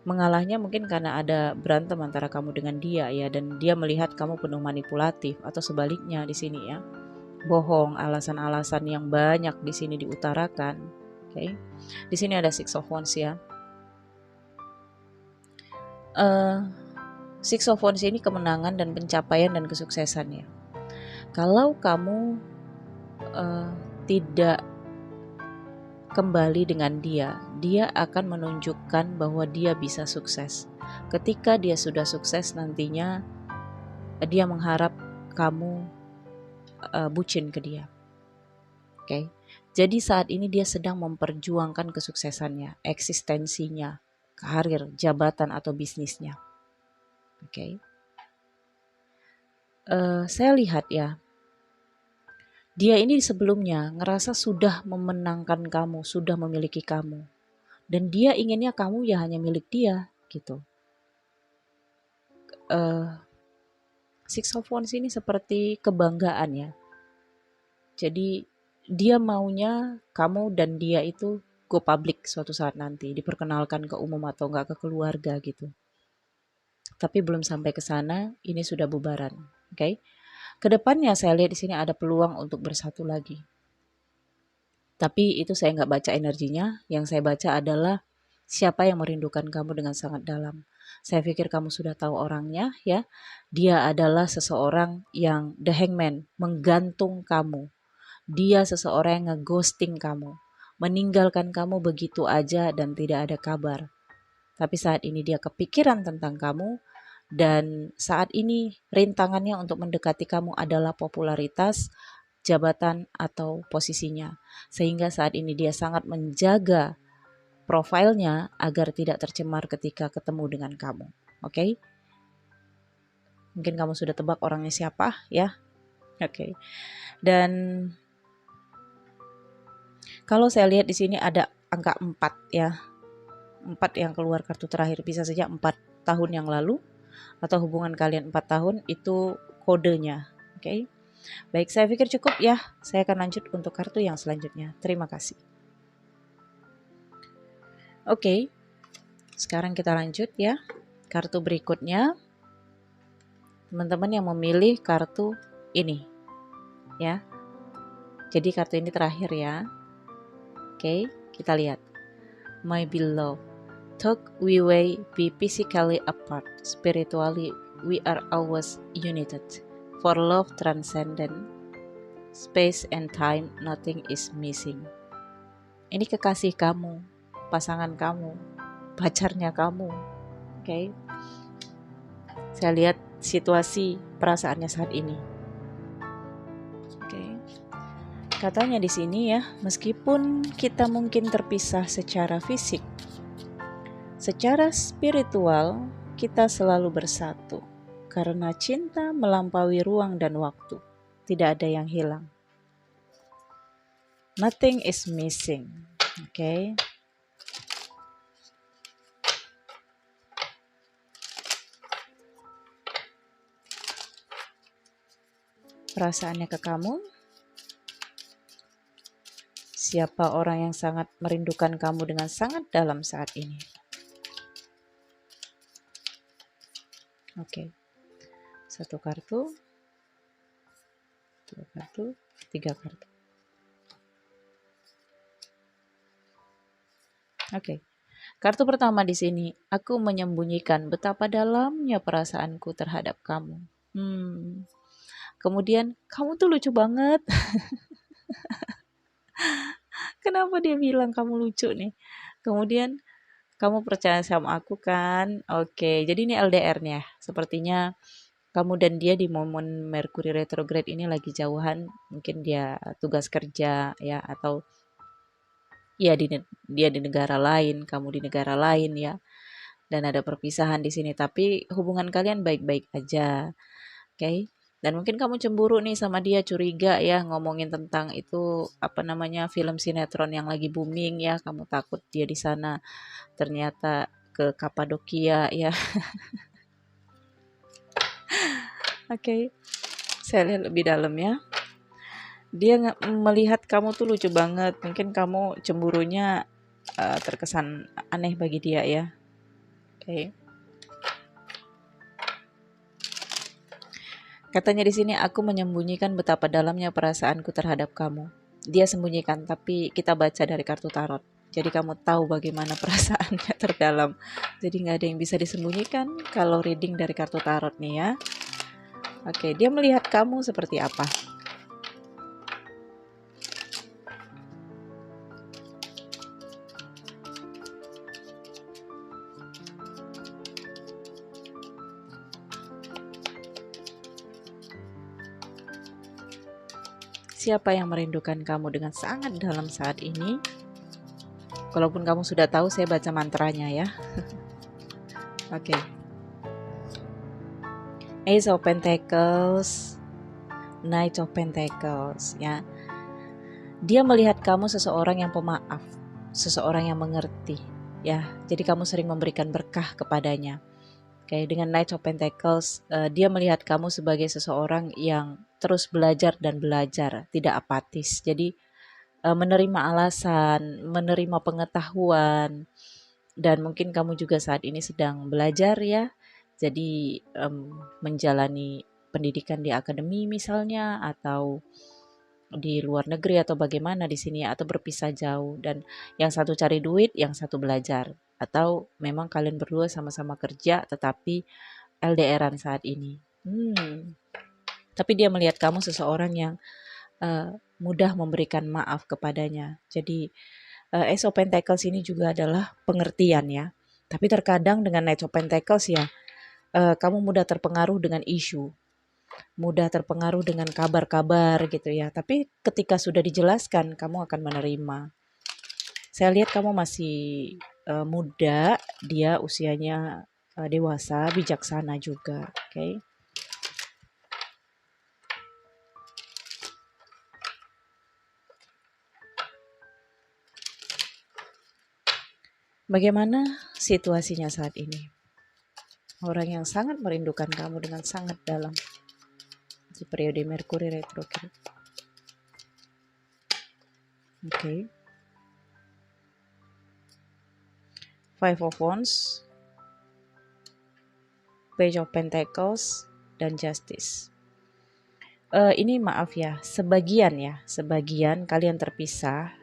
Mengalahnya mungkin karena ada berantem antara kamu dengan dia ya, dan dia melihat kamu penuh manipulatif, atau sebaliknya di sini ya, bohong, alasan-alasan yang banyak di sini diutarakan. Oke, di sini ada Six of Wands ya. Six of Wands ini kemenangan dan pencapaian dan kesuksesan ya. Kalau kamu tidak kembali dengan dia, dia akan menunjukkan bahwa dia bisa sukses. Ketika dia sudah sukses nantinya, dia mengharap kamu bucin ke dia. Oke. Jadi saat ini dia sedang memperjuangkan kesuksesannya, eksistensinya, karir, jabatan atau bisnisnya. Oke. Saya lihat ya, dia ini sebelumnya ngerasa sudah memenangkan kamu, sudah memiliki kamu. Dan dia inginnya kamu ya hanya milik dia gitu. Six of Wands ini seperti kebanggaan ya. Jadi dia maunya kamu dan dia itu go public suatu saat nanti, diperkenalkan ke umum atau enggak ke keluarga gitu. Tapi belum sampai ke sana, ini sudah bubaran. Oke. Kedepannya saya lihat di sini ada peluang untuk bersatu lagi. Tapi itu saya nggak baca energinya. Yang saya baca adalah siapa yang merindukan kamu dengan sangat dalam. Saya pikir kamu sudah tahu orangnya ya. Dia adalah seseorang yang the hangman, menggantung kamu. Dia seseorang yang ngeghosting kamu, meninggalkan kamu begitu aja dan tidak ada kabar. Tapi saat ini dia kepikiran tentang kamu, dan saat ini rintangannya untuk mendekati kamu adalah popularitas, jabatan, atau posisinya. Sehingga saat ini dia sangat menjaga profilnya agar tidak tercemar ketika ketemu dengan kamu. Oke? Mungkin kamu sudah tebak orangnya siapa ya? Oke. Dan kalau saya lihat di sini ada angka 4 ya. 4 yang keluar kartu terakhir, bisa saja 4 tahun yang lalu atau hubungan kalian 4 tahun itu kodenya. Oke. Baik, saya pikir cukup ya. Saya akan lanjut untuk kartu yang selanjutnya. Terima kasih. Oke. Sekarang kita lanjut ya. Kartu berikutnya. Teman-teman yang memilih kartu ini ya. Jadi kartu ini terakhir ya. Oke, kita lihat. My beloved, though we may be physically apart, spiritually we are always united. For love transcendent space and time, nothing is missing. Ini kekasih kamu, pasangan kamu, pacarnya kamu. Oke. Saya lihat situasi perasaannya saat ini. Oke. Katanya di sini ya, meskipun kita mungkin terpisah secara fisik, secara spiritual kita selalu bersatu. Karena cinta melampaui ruang dan waktu. Tidak ada yang hilang. Nothing is missing. Oke. Perasaannya ke kamu. Siapa orang yang sangat merindukan kamu dengan sangat dalam saat ini? Oke. 1 kartu. 2 kartu. 3 kartu. Oke. Kartu pertama di sini, aku menyembunyikan betapa dalamnya perasaanku terhadap kamu. Kemudian, kamu tuh lucu banget. Kenapa dia bilang kamu lucu nih? Kemudian, kamu percaya sama aku kan? Oke, jadi ini LDR-nya. Sepertinya kamu dan dia di momen Mercury retrograde ini lagi jauhan. Mungkin dia tugas kerja ya, atau ya dia di negara lain, kamu di negara lain ya. Dan ada perpisahan di sini, tapi hubungan kalian baik-baik aja. Oke. Dan mungkin kamu cemburu nih sama dia, curiga ya, ngomongin tentang itu apa namanya film sinetron yang lagi booming ya, kamu takut dia di sana ternyata ke Kapadokia ya. Oke, saya lihat lebih dalam ya. Dia melihat kamu tuh lucu banget. Mungkin kamu cemburunya terkesan aneh bagi dia ya. Oke. Katanya di sini aku menyembunyikan betapa dalamnya perasaanku terhadap kamu. Dia sembunyikan, tapi kita baca dari kartu tarot. Jadi kamu tahu bagaimana perasaannya terdalam. Jadi nggak ada yang bisa disembunyikan kalau reading dari kartu tarot nih ya. Oke, dia melihat kamu seperti apa? Siapa yang merindukan kamu dengan sangat dalam saat ini? Kalaupun kamu sudah tahu, saya baca mantranya ya. Oke. Ace of Pentacles, Knight of Pentacles ya. Dia melihat kamu seseorang yang pemaaf, seseorang yang mengerti ya. Jadi kamu sering memberikan berkah kepadanya. Oke, dengan Knight of Pentacles, dia melihat kamu sebagai seseorang yang terus belajar dan belajar, tidak apatis. Jadi menerima alasan, menerima pengetahuan, dan mungkin kamu juga saat ini sedang belajar ya. Jadi menjalani pendidikan di akademi misalnya, atau di luar negeri, atau bagaimana di sini, atau berpisah jauh, dan yang satu cari duit, yang satu belajar, atau memang kalian berdua sama-sama kerja tetapi LDRan saat ini. Tapi dia melihat kamu seseorang yang mudah memberikan maaf kepadanya. Jadi Ace of Pentacles ini juga adalah pengertian ya. Tapi terkadang dengan Knight of Pentacles ya, kamu mudah terpengaruh dengan isu, mudah terpengaruh dengan kabar-kabar gitu ya. Tapi ketika sudah dijelaskan, kamu akan menerima. Saya lihat kamu masih muda, dia usianya dewasa, bijaksana juga. Oke. Bagaimana situasinya saat ini? Orang yang sangat merindukan kamu dengan sangat dalam di periode Merkuri retrograde. Oke. Five of Wands, Page of Pentacles, dan Justice. Ini maaf ya, sebagian kalian terpisah,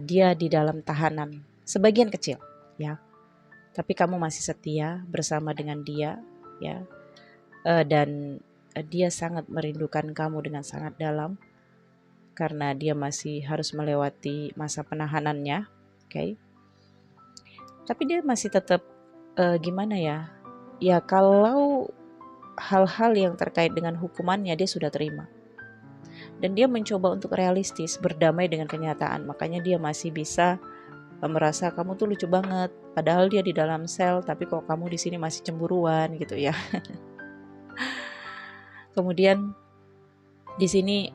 dia di dalam tahanan, sebagian kecil ya. Tapi kamu masih setia bersama dengan dia ya, dan dia sangat merindukan kamu dengan sangat dalam karena dia masih harus melewati masa penahanannya, oke. Tapi dia masih tetap gimana ya? Ya kalau hal-hal yang terkait dengan hukumannya dia sudah terima. Dan dia mencoba untuk realistis, berdamai dengan kenyataan. Makanya dia masih bisa merasa kamu tuh lucu banget. Padahal dia di dalam sel, tapi kok kamu di sini masih cemburuan gitu ya. Kemudian di sini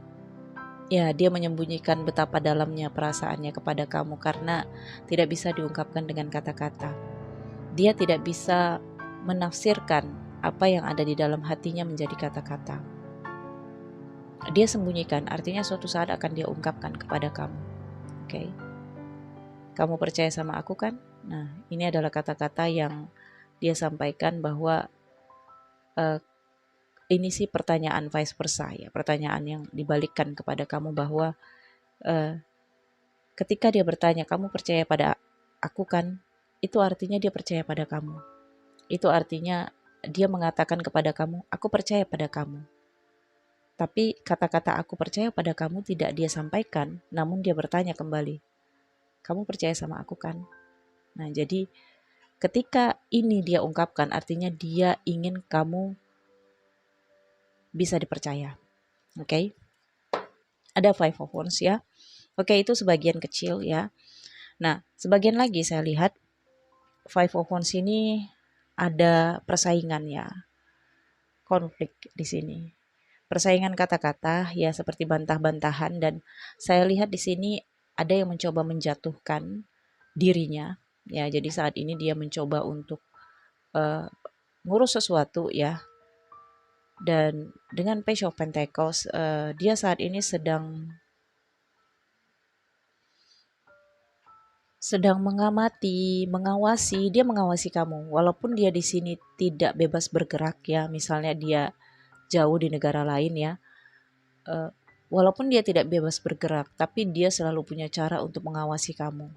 ya dia menyembunyikan betapa dalamnya perasaannya kepada kamu karena tidak bisa diungkapkan dengan kata-kata. Dia tidak bisa menafsirkan apa yang ada di dalam hatinya menjadi kata-kata. Dia sembunyikan, artinya suatu saat akan dia ungkapkan kepada kamu. Oke. Kamu percaya sama aku kan? Nah, ini adalah kata-kata yang dia sampaikan bahwa ini sih pertanyaan vice versa ya, pertanyaan yang dibalikkan kepada kamu bahwa ketika dia bertanya, kamu percaya pada aku kan? Itu artinya dia percaya pada kamu. Itu artinya dia mengatakan kepada kamu, aku percaya pada kamu. Tapi kata-kata aku percaya pada kamu tidak dia sampaikan, namun dia bertanya kembali, kamu percaya sama aku kan? Nah, jadi ketika ini dia ungkapkan, artinya dia ingin kamu bisa dipercaya. Oke? Ada Five of Wands ya. Oke, itu sebagian kecil ya. Nah, sebagian lagi saya lihat Five of Wands ini ada persaingan ya. Konflik di sini. Persaingan kata-kata ya seperti bantah-bantahan, dan saya lihat di sini ada yang mencoba menjatuhkan dirinya ya. Jadi saat ini dia mencoba untuk uh, ngurus sesuatu ya. Dan dengan Page of Pentacles, dia saat ini sedang mengamati, mengawasi, dia mengawasi kamu. Walaupun dia di sini tidak bebas bergerak ya, misalnya dia jauh di negara lain ya. Uh, Walaupun dia tidak bebas bergerak, tapi dia selalu punya cara untuk mengawasi kamu.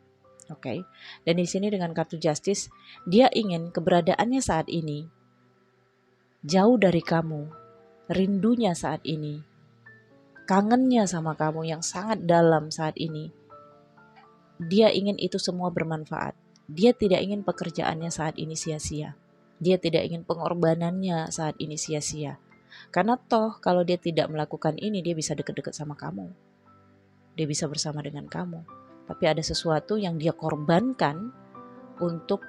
Oke. Okay? Dan di sini dengan kartu Justice, dia ingin keberadaannya saat ini jauh dari kamu. Rindunya saat ini, kangennya sama kamu yang sangat dalam saat ini. Dia ingin itu semua bermanfaat. Dia tidak ingin pekerjaannya saat ini sia-sia. Dia tidak ingin pengorbanannya saat ini sia-sia. Karena toh kalau dia tidak melakukan ini, dia bisa deket-deket sama kamu. Dia bisa bersama dengan kamu. Tapi ada sesuatu yang dia korbankan untuk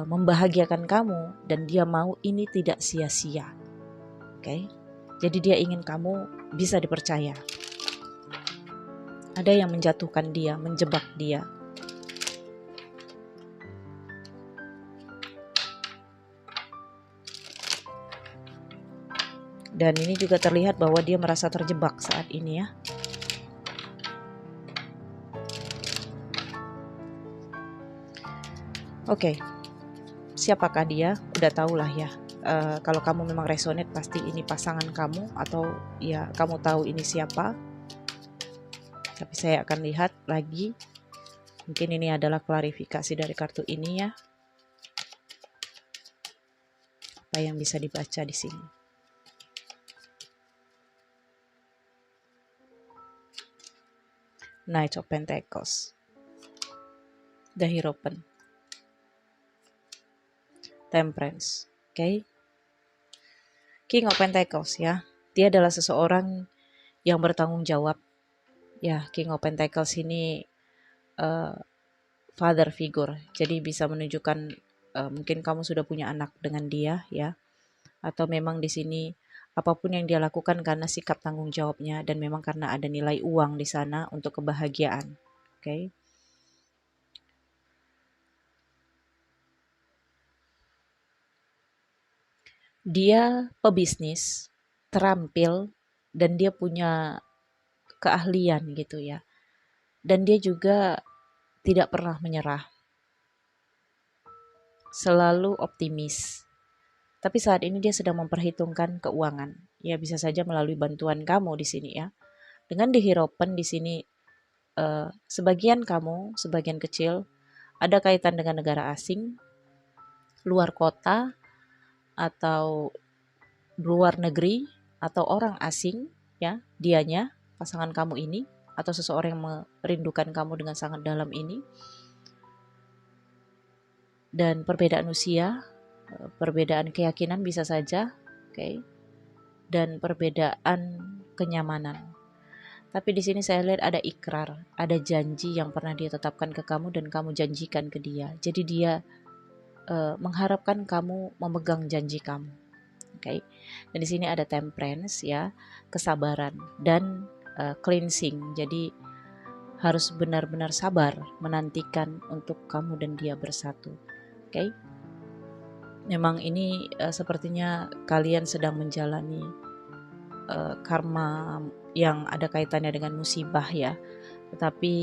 membahagiakan kamu, dan dia mau ini tidak sia-sia. Oke? Jadi dia ingin kamu bisa dipercaya. Ada yang menjatuhkan dia, menjebak dia. Dan ini juga terlihat bahwa dia merasa terjebak saat ini ya. Oke, siapakah dia? Udah tahulah ya. Kalau kamu memang resonate, pasti ini pasangan kamu, atau ya kamu tahu ini siapa. Tapi saya akan lihat lagi. Mungkin ini adalah klarifikasi dari kartu ini ya. Apa yang bisa dibaca di sini? Knight of Pentacles, the Hierophant, Temperance, okay? King of Pentacles ya. Dia adalah seseorang yang bertanggung jawab. Ya, King of Pentacles ini father figure. Jadi bisa menunjukkan mungkin kamu sudah punya anak dengan dia ya. Atau memang di sini apapun yang dia lakukan karena sikap tanggung jawabnya, dan memang karena ada nilai uang di sana untuk kebahagiaan. Oke. Okay? Dia pebisnis, terampil, dan dia punya keahlian gitu ya. Dan dia juga tidak pernah menyerah. Selalu optimis. Tapi saat ini dia sedang memperhitungkan keuangan. Ya bisa saja melalui bantuan kamu di sini ya. Dengan di Hierophant di sini sebagian kamu, sebagian kecil ada kaitan dengan negara asing, luar kota, atau luar negeri, atau orang asing ya, dianya, pasangan kamu ini, atau seseorang yang merindukan kamu dengan sangat dalam ini. Dan perbedaan usia, perbedaan keyakinan bisa saja, oke, dan perbedaan kenyamanan. Tapi di sini saya lihat ada ikrar, ada janji yang pernah dia tetapkan ke kamu dan kamu janjikan ke dia. Jadi dia mengharapkan kamu memegang janji kamu. Oke. Dan di sini ada temperance ya, kesabaran, dan cleansing. Jadi harus benar-benar sabar menantikan untuk kamu dan dia bersatu. Oke. Memang ini sepertinya kalian sedang menjalani karma yang ada kaitannya dengan musibah ya. Tetapi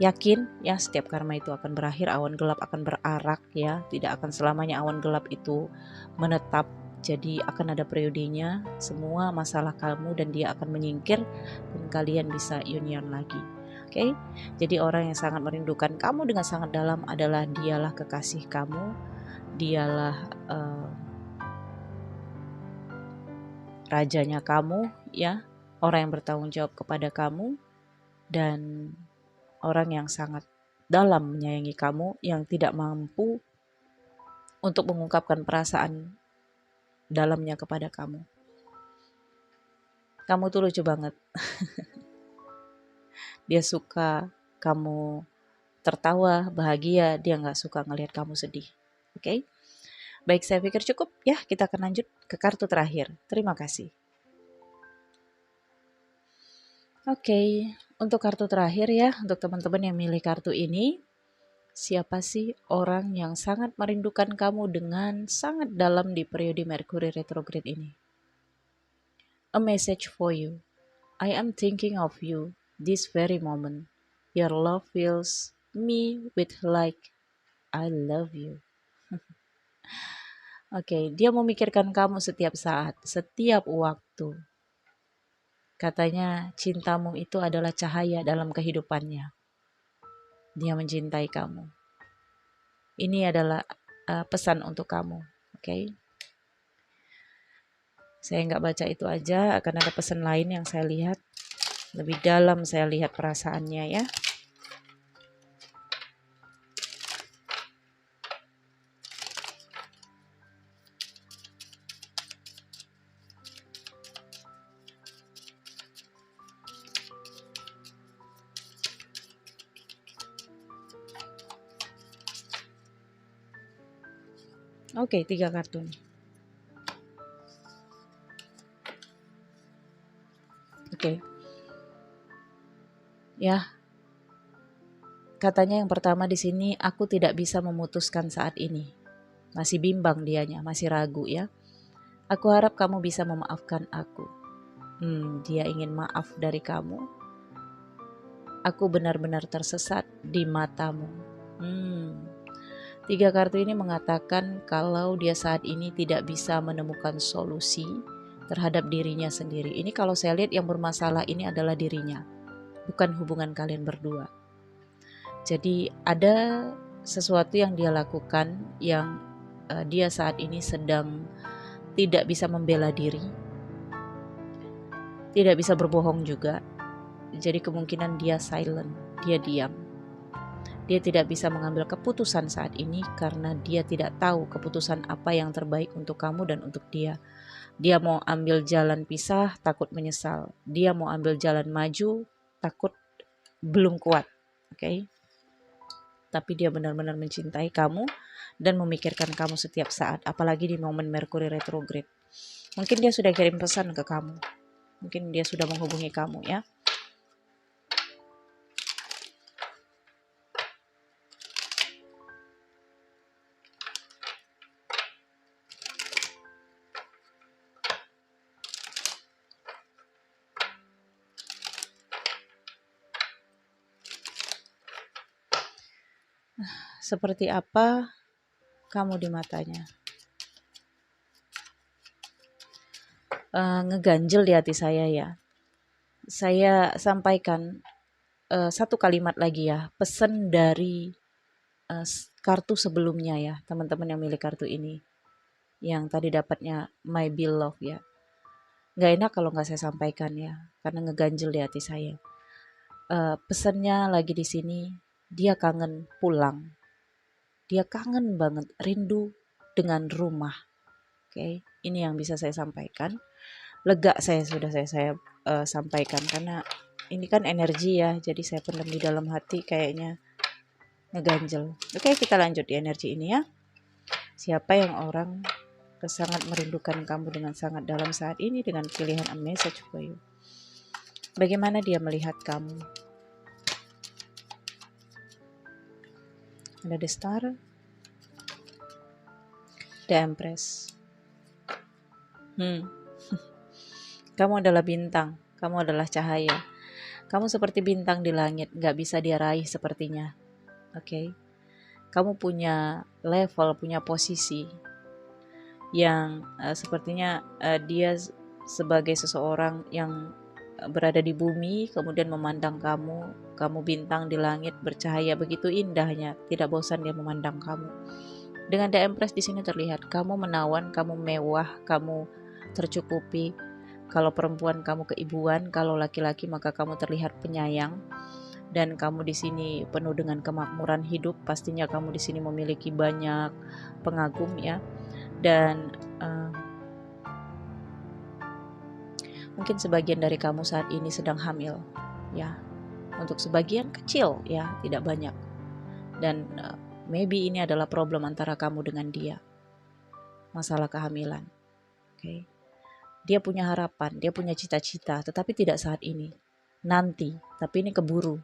yakin ya, setiap karma itu akan berakhir, awan gelap akan berarak ya. Tidak akan selamanya awan gelap itu menetap. Jadi akan ada periodenya, semua masalah kamu dan dia akan menyingkir dan kalian bisa union lagi. Oke? Jadi orang yang sangat merindukan kamu dengan sangat dalam adalah dialah kekasih kamu, dialah rajanya kamu ya, orang yang bertanggung jawab kepada kamu, dan orang yang sangat dalam menyayangi kamu, yang tidak mampu untuk mengungkapkan perasaan dalamnya kepada kamu. Kamu tuh lucu banget. Dia suka kamu tertawa, bahagia, dia nggak suka ngelihat kamu sedih. Oke? Baik, saya pikir cukup ya, kita akan lanjut ke kartu terakhir. Terima kasih. Oke, untuk kartu terakhir ya, untuk teman-teman yang milih kartu ini, siapa sih orang yang sangat merindukan kamu dengan sangat dalam di periode Mercury retrograde ini? A message for you. I am thinking of you this very moment. Your love fills me with like I love you. Oke, dia memikirkan kamu setiap saat, setiap waktu. Katanya cintamu itu adalah cahaya dalam kehidupannya. Dia mencintai kamu. Ini adalah pesan untuk kamu. Oke. Saya nggak baca itu aja, akan ada pesan lain yang saya lihat. Lebih dalam saya lihat perasaannya ya. Oke, 3 kartu nih. Oke. Ya, katanya yang pertama di sini, aku tidak bisa memutuskan saat ini. Masih bimbang dianya, masih ragu ya. Aku harap kamu bisa memaafkan aku. Dia ingin maaf dari kamu. Aku benar-benar tersesat di matamu. 3 kartu ini mengatakan kalau dia saat ini tidak bisa menemukan solusi terhadap dirinya sendiri. Ini kalau saya lihat yang bermasalah ini adalah dirinya, bukan hubungan kalian berdua. Jadi ada sesuatu yang dia lakukan yang dia saat ini sedang tidak bisa membela diri, tidak bisa berbohong juga. Jadi kemungkinan dia silent, dia diam. Dia tidak bisa mengambil keputusan saat ini karena dia tidak tahu keputusan apa yang terbaik untuk kamu dan untuk dia. Dia mau ambil jalan pisah, takut menyesal. Dia mau ambil jalan maju, takut belum kuat. Oke. Tapi dia benar-benar mencintai kamu dan memikirkan kamu setiap saat, apalagi di momen Mercury retrograde. Mungkin dia sudah kirim pesan ke kamu. Mungkin dia sudah menghubungi kamu ya. Seperti apa kamu di matanya? Ngeganjel di hati saya ya. Saya sampaikan satu kalimat lagi ya, pesan dari kartu sebelumnya ya, teman-teman yang milih kartu ini, yang tadi dapatnya My Beloved ya. Nggak enak kalau nggak saya sampaikan ya, karena ngeganjel di hati saya. Pesannya lagi di sini, dia kangen pulang, dia kangen banget, rindu dengan rumah. Oke, ini yang bisa saya sampaikan. Lega saya sudah saya sampaikan karena ini kan energi ya, jadi saya pendam di dalam hati kayaknya ngeganjel. Oke, kita lanjut di energi ini ya. Siapa yang orang sangat merindukan kamu dengan sangat dalam saat ini dengan pilihan a message for you. Bagaimana dia melihat kamu? Ada the star, the empress. Kamu adalah bintang, kamu adalah cahaya. Kamu seperti bintang di langit, gak bisa dia raih sepertinya. Oke. Kamu punya level, punya posisi yang sepertinya dia sebagai seseorang yang berada di bumi, kemudian memandang kamu bintang di langit bercahaya begitu indahnya, tidak bosan dia memandang kamu. Dengan The Empress di sini terlihat kamu menawan, kamu mewah, kamu tercukupi. Kalau perempuan kamu keibuan, kalau laki-laki maka kamu terlihat penyayang. Dan kamu di sini penuh dengan kemakmuran hidup. Pastinya kamu di sini memiliki banyak pengagum ya. Dan mungkin sebagian dari kamu saat ini sedang hamil ya. Untuk sebagian kecil ya, tidak banyak. Dan maybe ini adalah problem antara kamu dengan dia. Masalah kehamilan. Oke. Dia punya harapan, dia punya cita-cita, tetapi tidak saat ini. nanti, tapi ini keburu.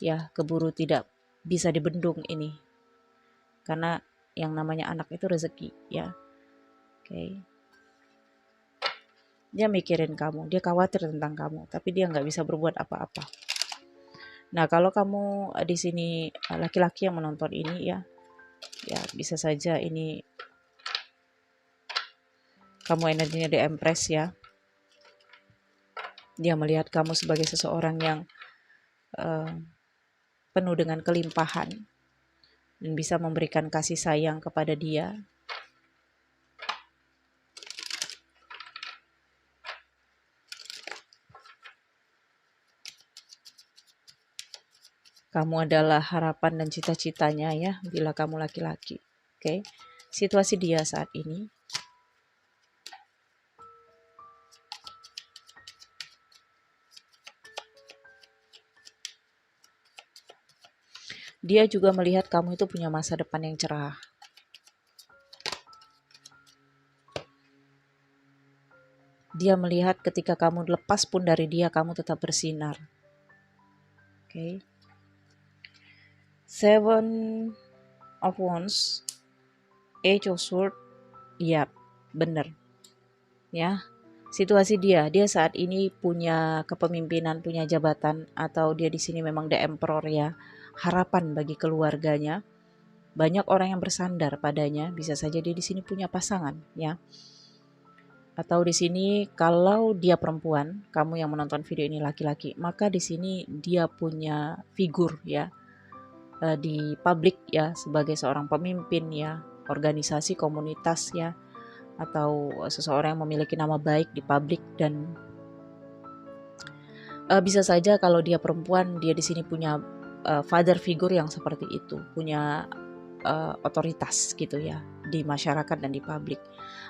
Ya, keburu tidak bisa dibendung ini. Karena yang namanya anak itu rezeki, ya. Oke. Dia mikirin kamu, dia khawatir tentang kamu, tapi dia nggak bisa berbuat apa-apa. Nah, kalau kamu di sini laki-laki yang menonton ini ya bisa saja ini kamu energinya di Empress ya. Dia melihat kamu sebagai seseorang yang penuh dengan kelimpahan dan bisa memberikan kasih sayang kepada dia. Kamu adalah harapan dan cita-citanya ya, bila kamu laki-laki. Oke. Situasi dia saat ini. Dia juga melihat kamu itu punya masa depan yang cerah. Dia melihat ketika kamu lepas pun dari dia, kamu tetap bersinar. Oke. Seven of Wands, Eight of Swords, ya bener. Ya, situasi dia saat ini punya kepemimpinan, punya jabatan, atau dia di sini memang the emperor ya, harapan bagi keluarganya. Banyak orang yang bersandar padanya, bisa saja dia di sini punya pasangan ya. Atau di sini kalau dia perempuan, kamu yang menonton video ini laki-laki, maka di sini dia punya figur ya di publik ya, sebagai seorang pemimpin ya, organisasi, komunitas ya, atau seseorang yang memiliki nama baik di publik. Dan bisa saja kalau dia perempuan, dia di sini punya father figure yang seperti itu, punya otoritas gitu ya di masyarakat dan di publik.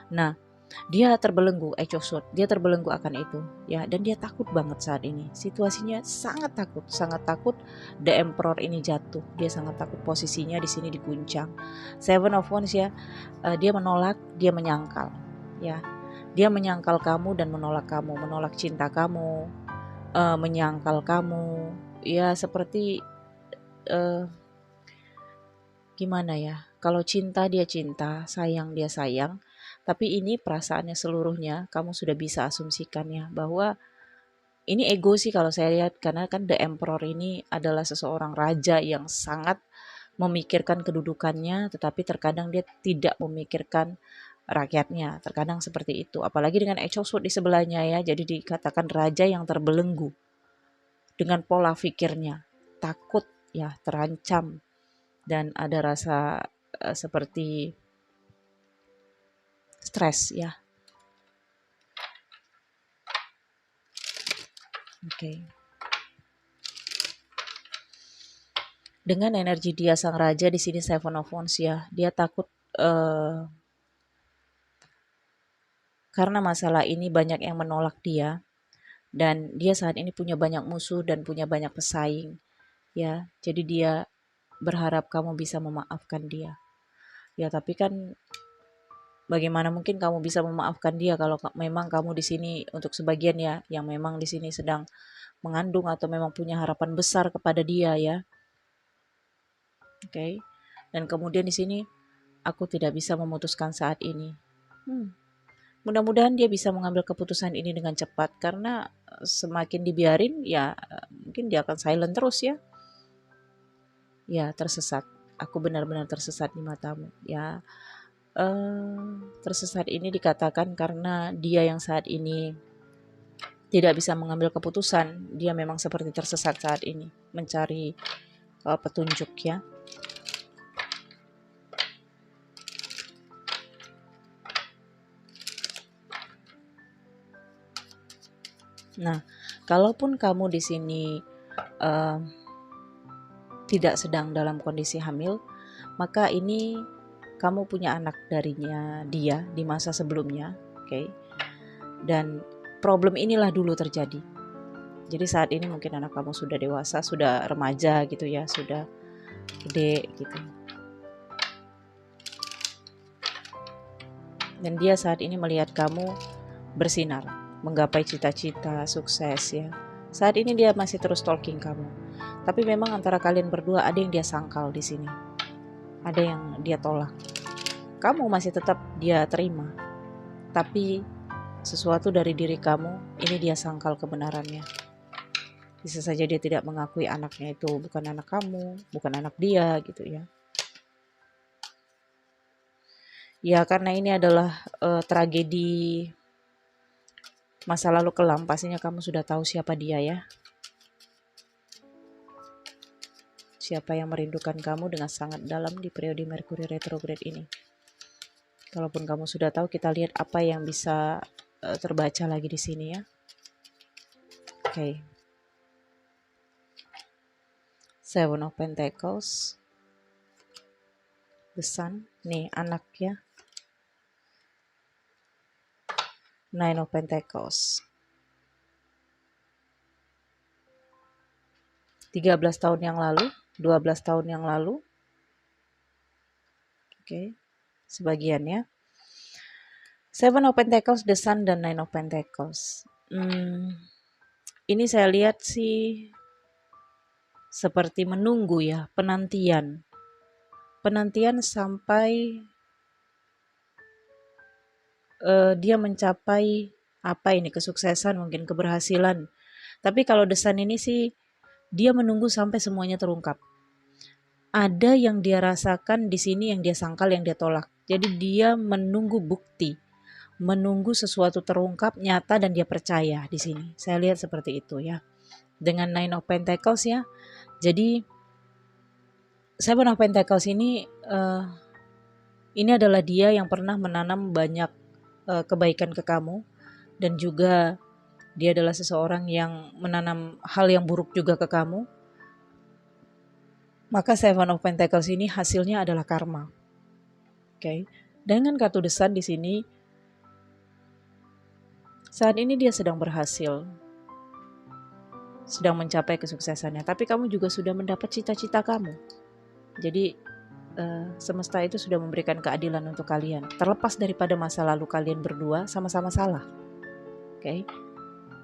Nah, dia terbelenggu, dia terbelenggu akan itu ya, dan dia takut banget saat ini. Situasinya sangat takut the emperor ini jatuh. Dia sangat takut posisinya di sini diguncang. Seven of Wands ya, dia menolak, dia menyangkal ya. Dia menyangkal kamu dan menolak kamu, menolak cinta kamu, menyangkal kamu ya, seperti gimana ya, kalau cinta dia cinta, sayang dia sayang, tapi ini perasaannya seluruhnya kamu sudah bisa asumsikan ya, bahwa ini ego sih kalau saya lihat, karena kan the emperor ini adalah seseorang raja yang sangat memikirkan kedudukannya, tetapi terkadang dia tidak memikirkan rakyatnya, terkadang seperti itu. Apalagi dengan Eight of Swords di sebelahnya ya, jadi dikatakan raja yang terbelenggu dengan pola pikirnya, takut ya, terancam, dan ada rasa seperti stres ya. Oke. Dengan energi dia sang raja di sini Seven of Wands ya, dia takut karena masalah ini banyak yang menolak dia, dan dia saat ini punya banyak musuh dan punya banyak pesaing ya. Jadi dia berharap kamu bisa memaafkan dia. Ya, tapi kan bagaimana mungkin kamu bisa memaafkan dia kalau memang kamu di sini untuk sebagian ya, yang memang di sini sedang mengandung atau memang punya harapan besar kepada dia ya. Oke. Dan kemudian di sini aku tidak bisa memutuskan saat ini. Mudah-mudahan dia bisa mengambil keputusan ini dengan cepat, karena semakin dibiarin ya mungkin dia akan silent terus ya. Ya, tersesat. Aku benar-benar tersesat di matamu ya. Tersesat ini dikatakan karena dia yang saat ini tidak bisa mengambil keputusan. Dia memang seperti tersesat saat ini, mencari petunjuk ya. Nah, kalaupun kamu di sini tidak sedang dalam kondisi hamil, maka ini kamu punya anak darinya dia di masa sebelumnya, oke? Dan problem inilah dulu terjadi. Jadi saat ini mungkin anak kamu sudah dewasa, sudah remaja gitu ya, sudah gede gitu. Dan dia saat ini melihat kamu bersinar, menggapai cita-cita, sukses ya. Saat ini dia masih terus stalking kamu. Tapi memang antara kalian berdua ada yang dia sangkal di sini. Ada yang dia tolak. Kamu masih tetap dia terima. Tapi sesuatu dari diri kamu, ini dia sangkal kebenarannya. Bisa saja dia tidak mengakui anaknya itu bukan anak kamu, bukan anak dia gitu ya. Ya karena ini adalah tragedi masa lalu kelam, pastinya kamu sudah tahu siapa dia ya. Siapa yang merindukan kamu dengan sangat dalam di periode Merkuri retrograde ini. Kalaupun kamu sudah tahu, kita lihat apa yang bisa terbaca lagi di sini ya. Oke. Seven of Pentacles. The Sun. Nih anak ya. Nine of Pentacles. 13 tahun yang lalu, 12 tahun yang lalu. Oke. Sebagian ya. Seven of Pentacles, The Sun, dan Nine of Pentacles. Ini saya lihat sih seperti menunggu ya, penantian. Penantian sampai dia mencapai apa ini, kesuksesan, mungkin keberhasilan. Tapi kalau The Sun ini sih, dia menunggu sampai semuanya terungkap. Ada yang dia rasakan di sini, yang dia sangkal, yang dia tolak. Jadi dia menunggu bukti, menunggu sesuatu terungkap, nyata, dan dia percaya di sini. Saya lihat seperti itu ya. Dengan Nine of Pentacles ya. Jadi Seven of Pentacles ini adalah dia yang pernah menanam banyak kebaikan ke kamu, dan juga dia adalah seseorang yang menanam hal yang buruk juga ke kamu. Maka Seven of Pentacles ini hasilnya adalah karma. Oke. Dengan kartu The Sun di sini, saat ini dia sedang berhasil, sedang mencapai kesuksesannya. Tapi kamu juga sudah mendapat cita-cita kamu. Jadi semesta itu sudah memberikan keadilan untuk kalian. Terlepas daripada masa lalu kalian berdua sama-sama salah. Oke.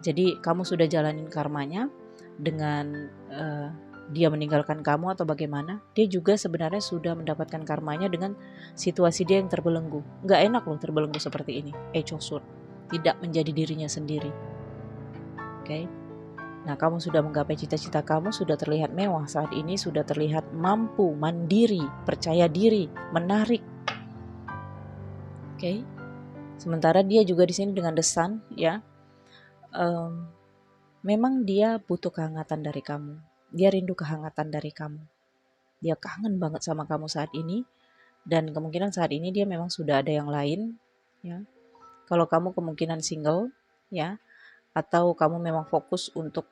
Jadi kamu sudah jalanin karmanya dengan dia meninggalkan kamu atau bagaimana. Dia juga sebenarnya sudah mendapatkan karmanya dengan situasi dia yang terbelenggu. Nggak enak loh terbelenggu seperti ini. Eight of Swords. Tidak menjadi dirinya sendiri. Oke. Nah, kamu sudah menggapai cita-cita kamu, sudah terlihat mewah saat ini, sudah terlihat mampu, mandiri, percaya diri, menarik. Oke. Sementara dia juga di sini dengan The Sun ya. Memang dia butuh kehangatan dari kamu. Dia rindu kehangatan dari kamu. Dia kangen banget sama kamu saat ini, dan kemungkinan saat ini dia memang sudah ada yang lain ya. Kalau kamu kemungkinan single ya, atau kamu memang fokus untuk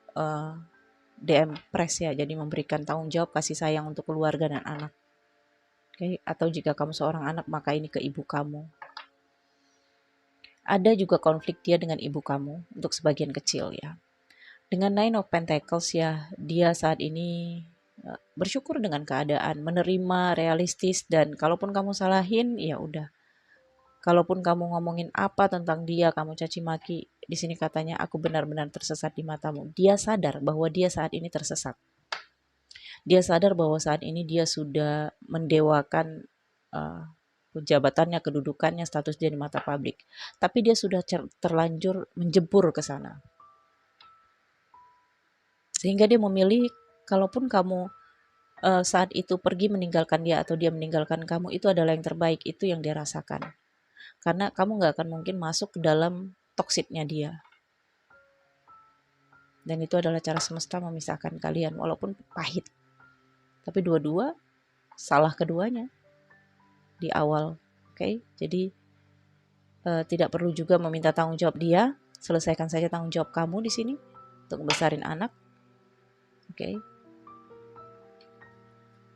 DM press ya, jadi memberikan tanggung jawab kasih sayang untuk keluarga dan anak. Oke, atau jika kamu seorang anak, maka ini ke ibu kamu. Ada juga konflik dia dengan ibu kamu untuk sebagian kecil ya. Dengan Nine of Pentacles ya, dia saat ini bersyukur dengan keadaan, menerima, realistis, dan kalaupun kamu salahin, ya udah. Kalaupun kamu ngomongin apa tentang dia, kamu caci maki, di sini katanya aku benar-benar tersesat di matamu. Dia sadar bahwa dia saat ini tersesat. Dia sadar bahwa saat ini dia sudah mendewakan jabatannya, kedudukannya, status dia di mata publik. Tapi dia sudah terlanjur menjebur ke sana. Sehingga dia memilih, kalaupun kamu saat itu pergi meninggalkan dia atau dia meninggalkan kamu, itu adalah yang terbaik, itu yang dia rasakan. Karena kamu gak akan mungkin masuk ke dalam toksiknya dia. Dan itu adalah cara semesta memisahkan kalian, walaupun pahit. Tapi dua-dua salah keduanya di awal. Oke? Jadi tidak perlu juga meminta tanggung jawab dia, selesaikan saja tanggung jawab kamu di sini untuk membesarin anak. Oke?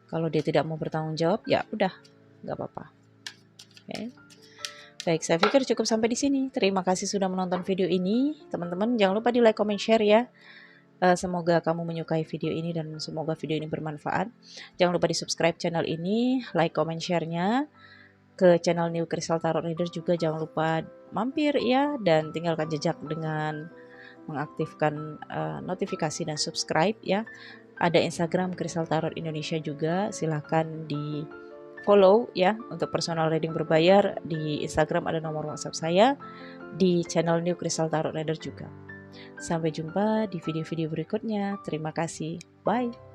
Kalau dia tidak mau bertanggung jawab, ya udah, nggak apa-apa. Oke? Baik, saya pikir cukup sampai di sini. Terima kasih sudah menonton video ini, teman-teman. Jangan lupa di like, comment, share ya. Semoga kamu menyukai video ini dan semoga video ini bermanfaat. Jangan lupa di subscribe channel ini, like, comment, share-nya. Ke channel New Crystal Tarot Reader juga jangan lupa mampir ya, dan tinggalkan jejak dengan mengaktifkan notifikasi dan subscribe ya. Ada Instagram Kristal Tarot Indonesia juga, silahkan di follow ya untuk personal reading berbayar. Di Instagram ada nomor WhatsApp saya, di channel New Kristal Tarot Reader juga. Sampai jumpa di video-video berikutnya. Terima kasih. Bye.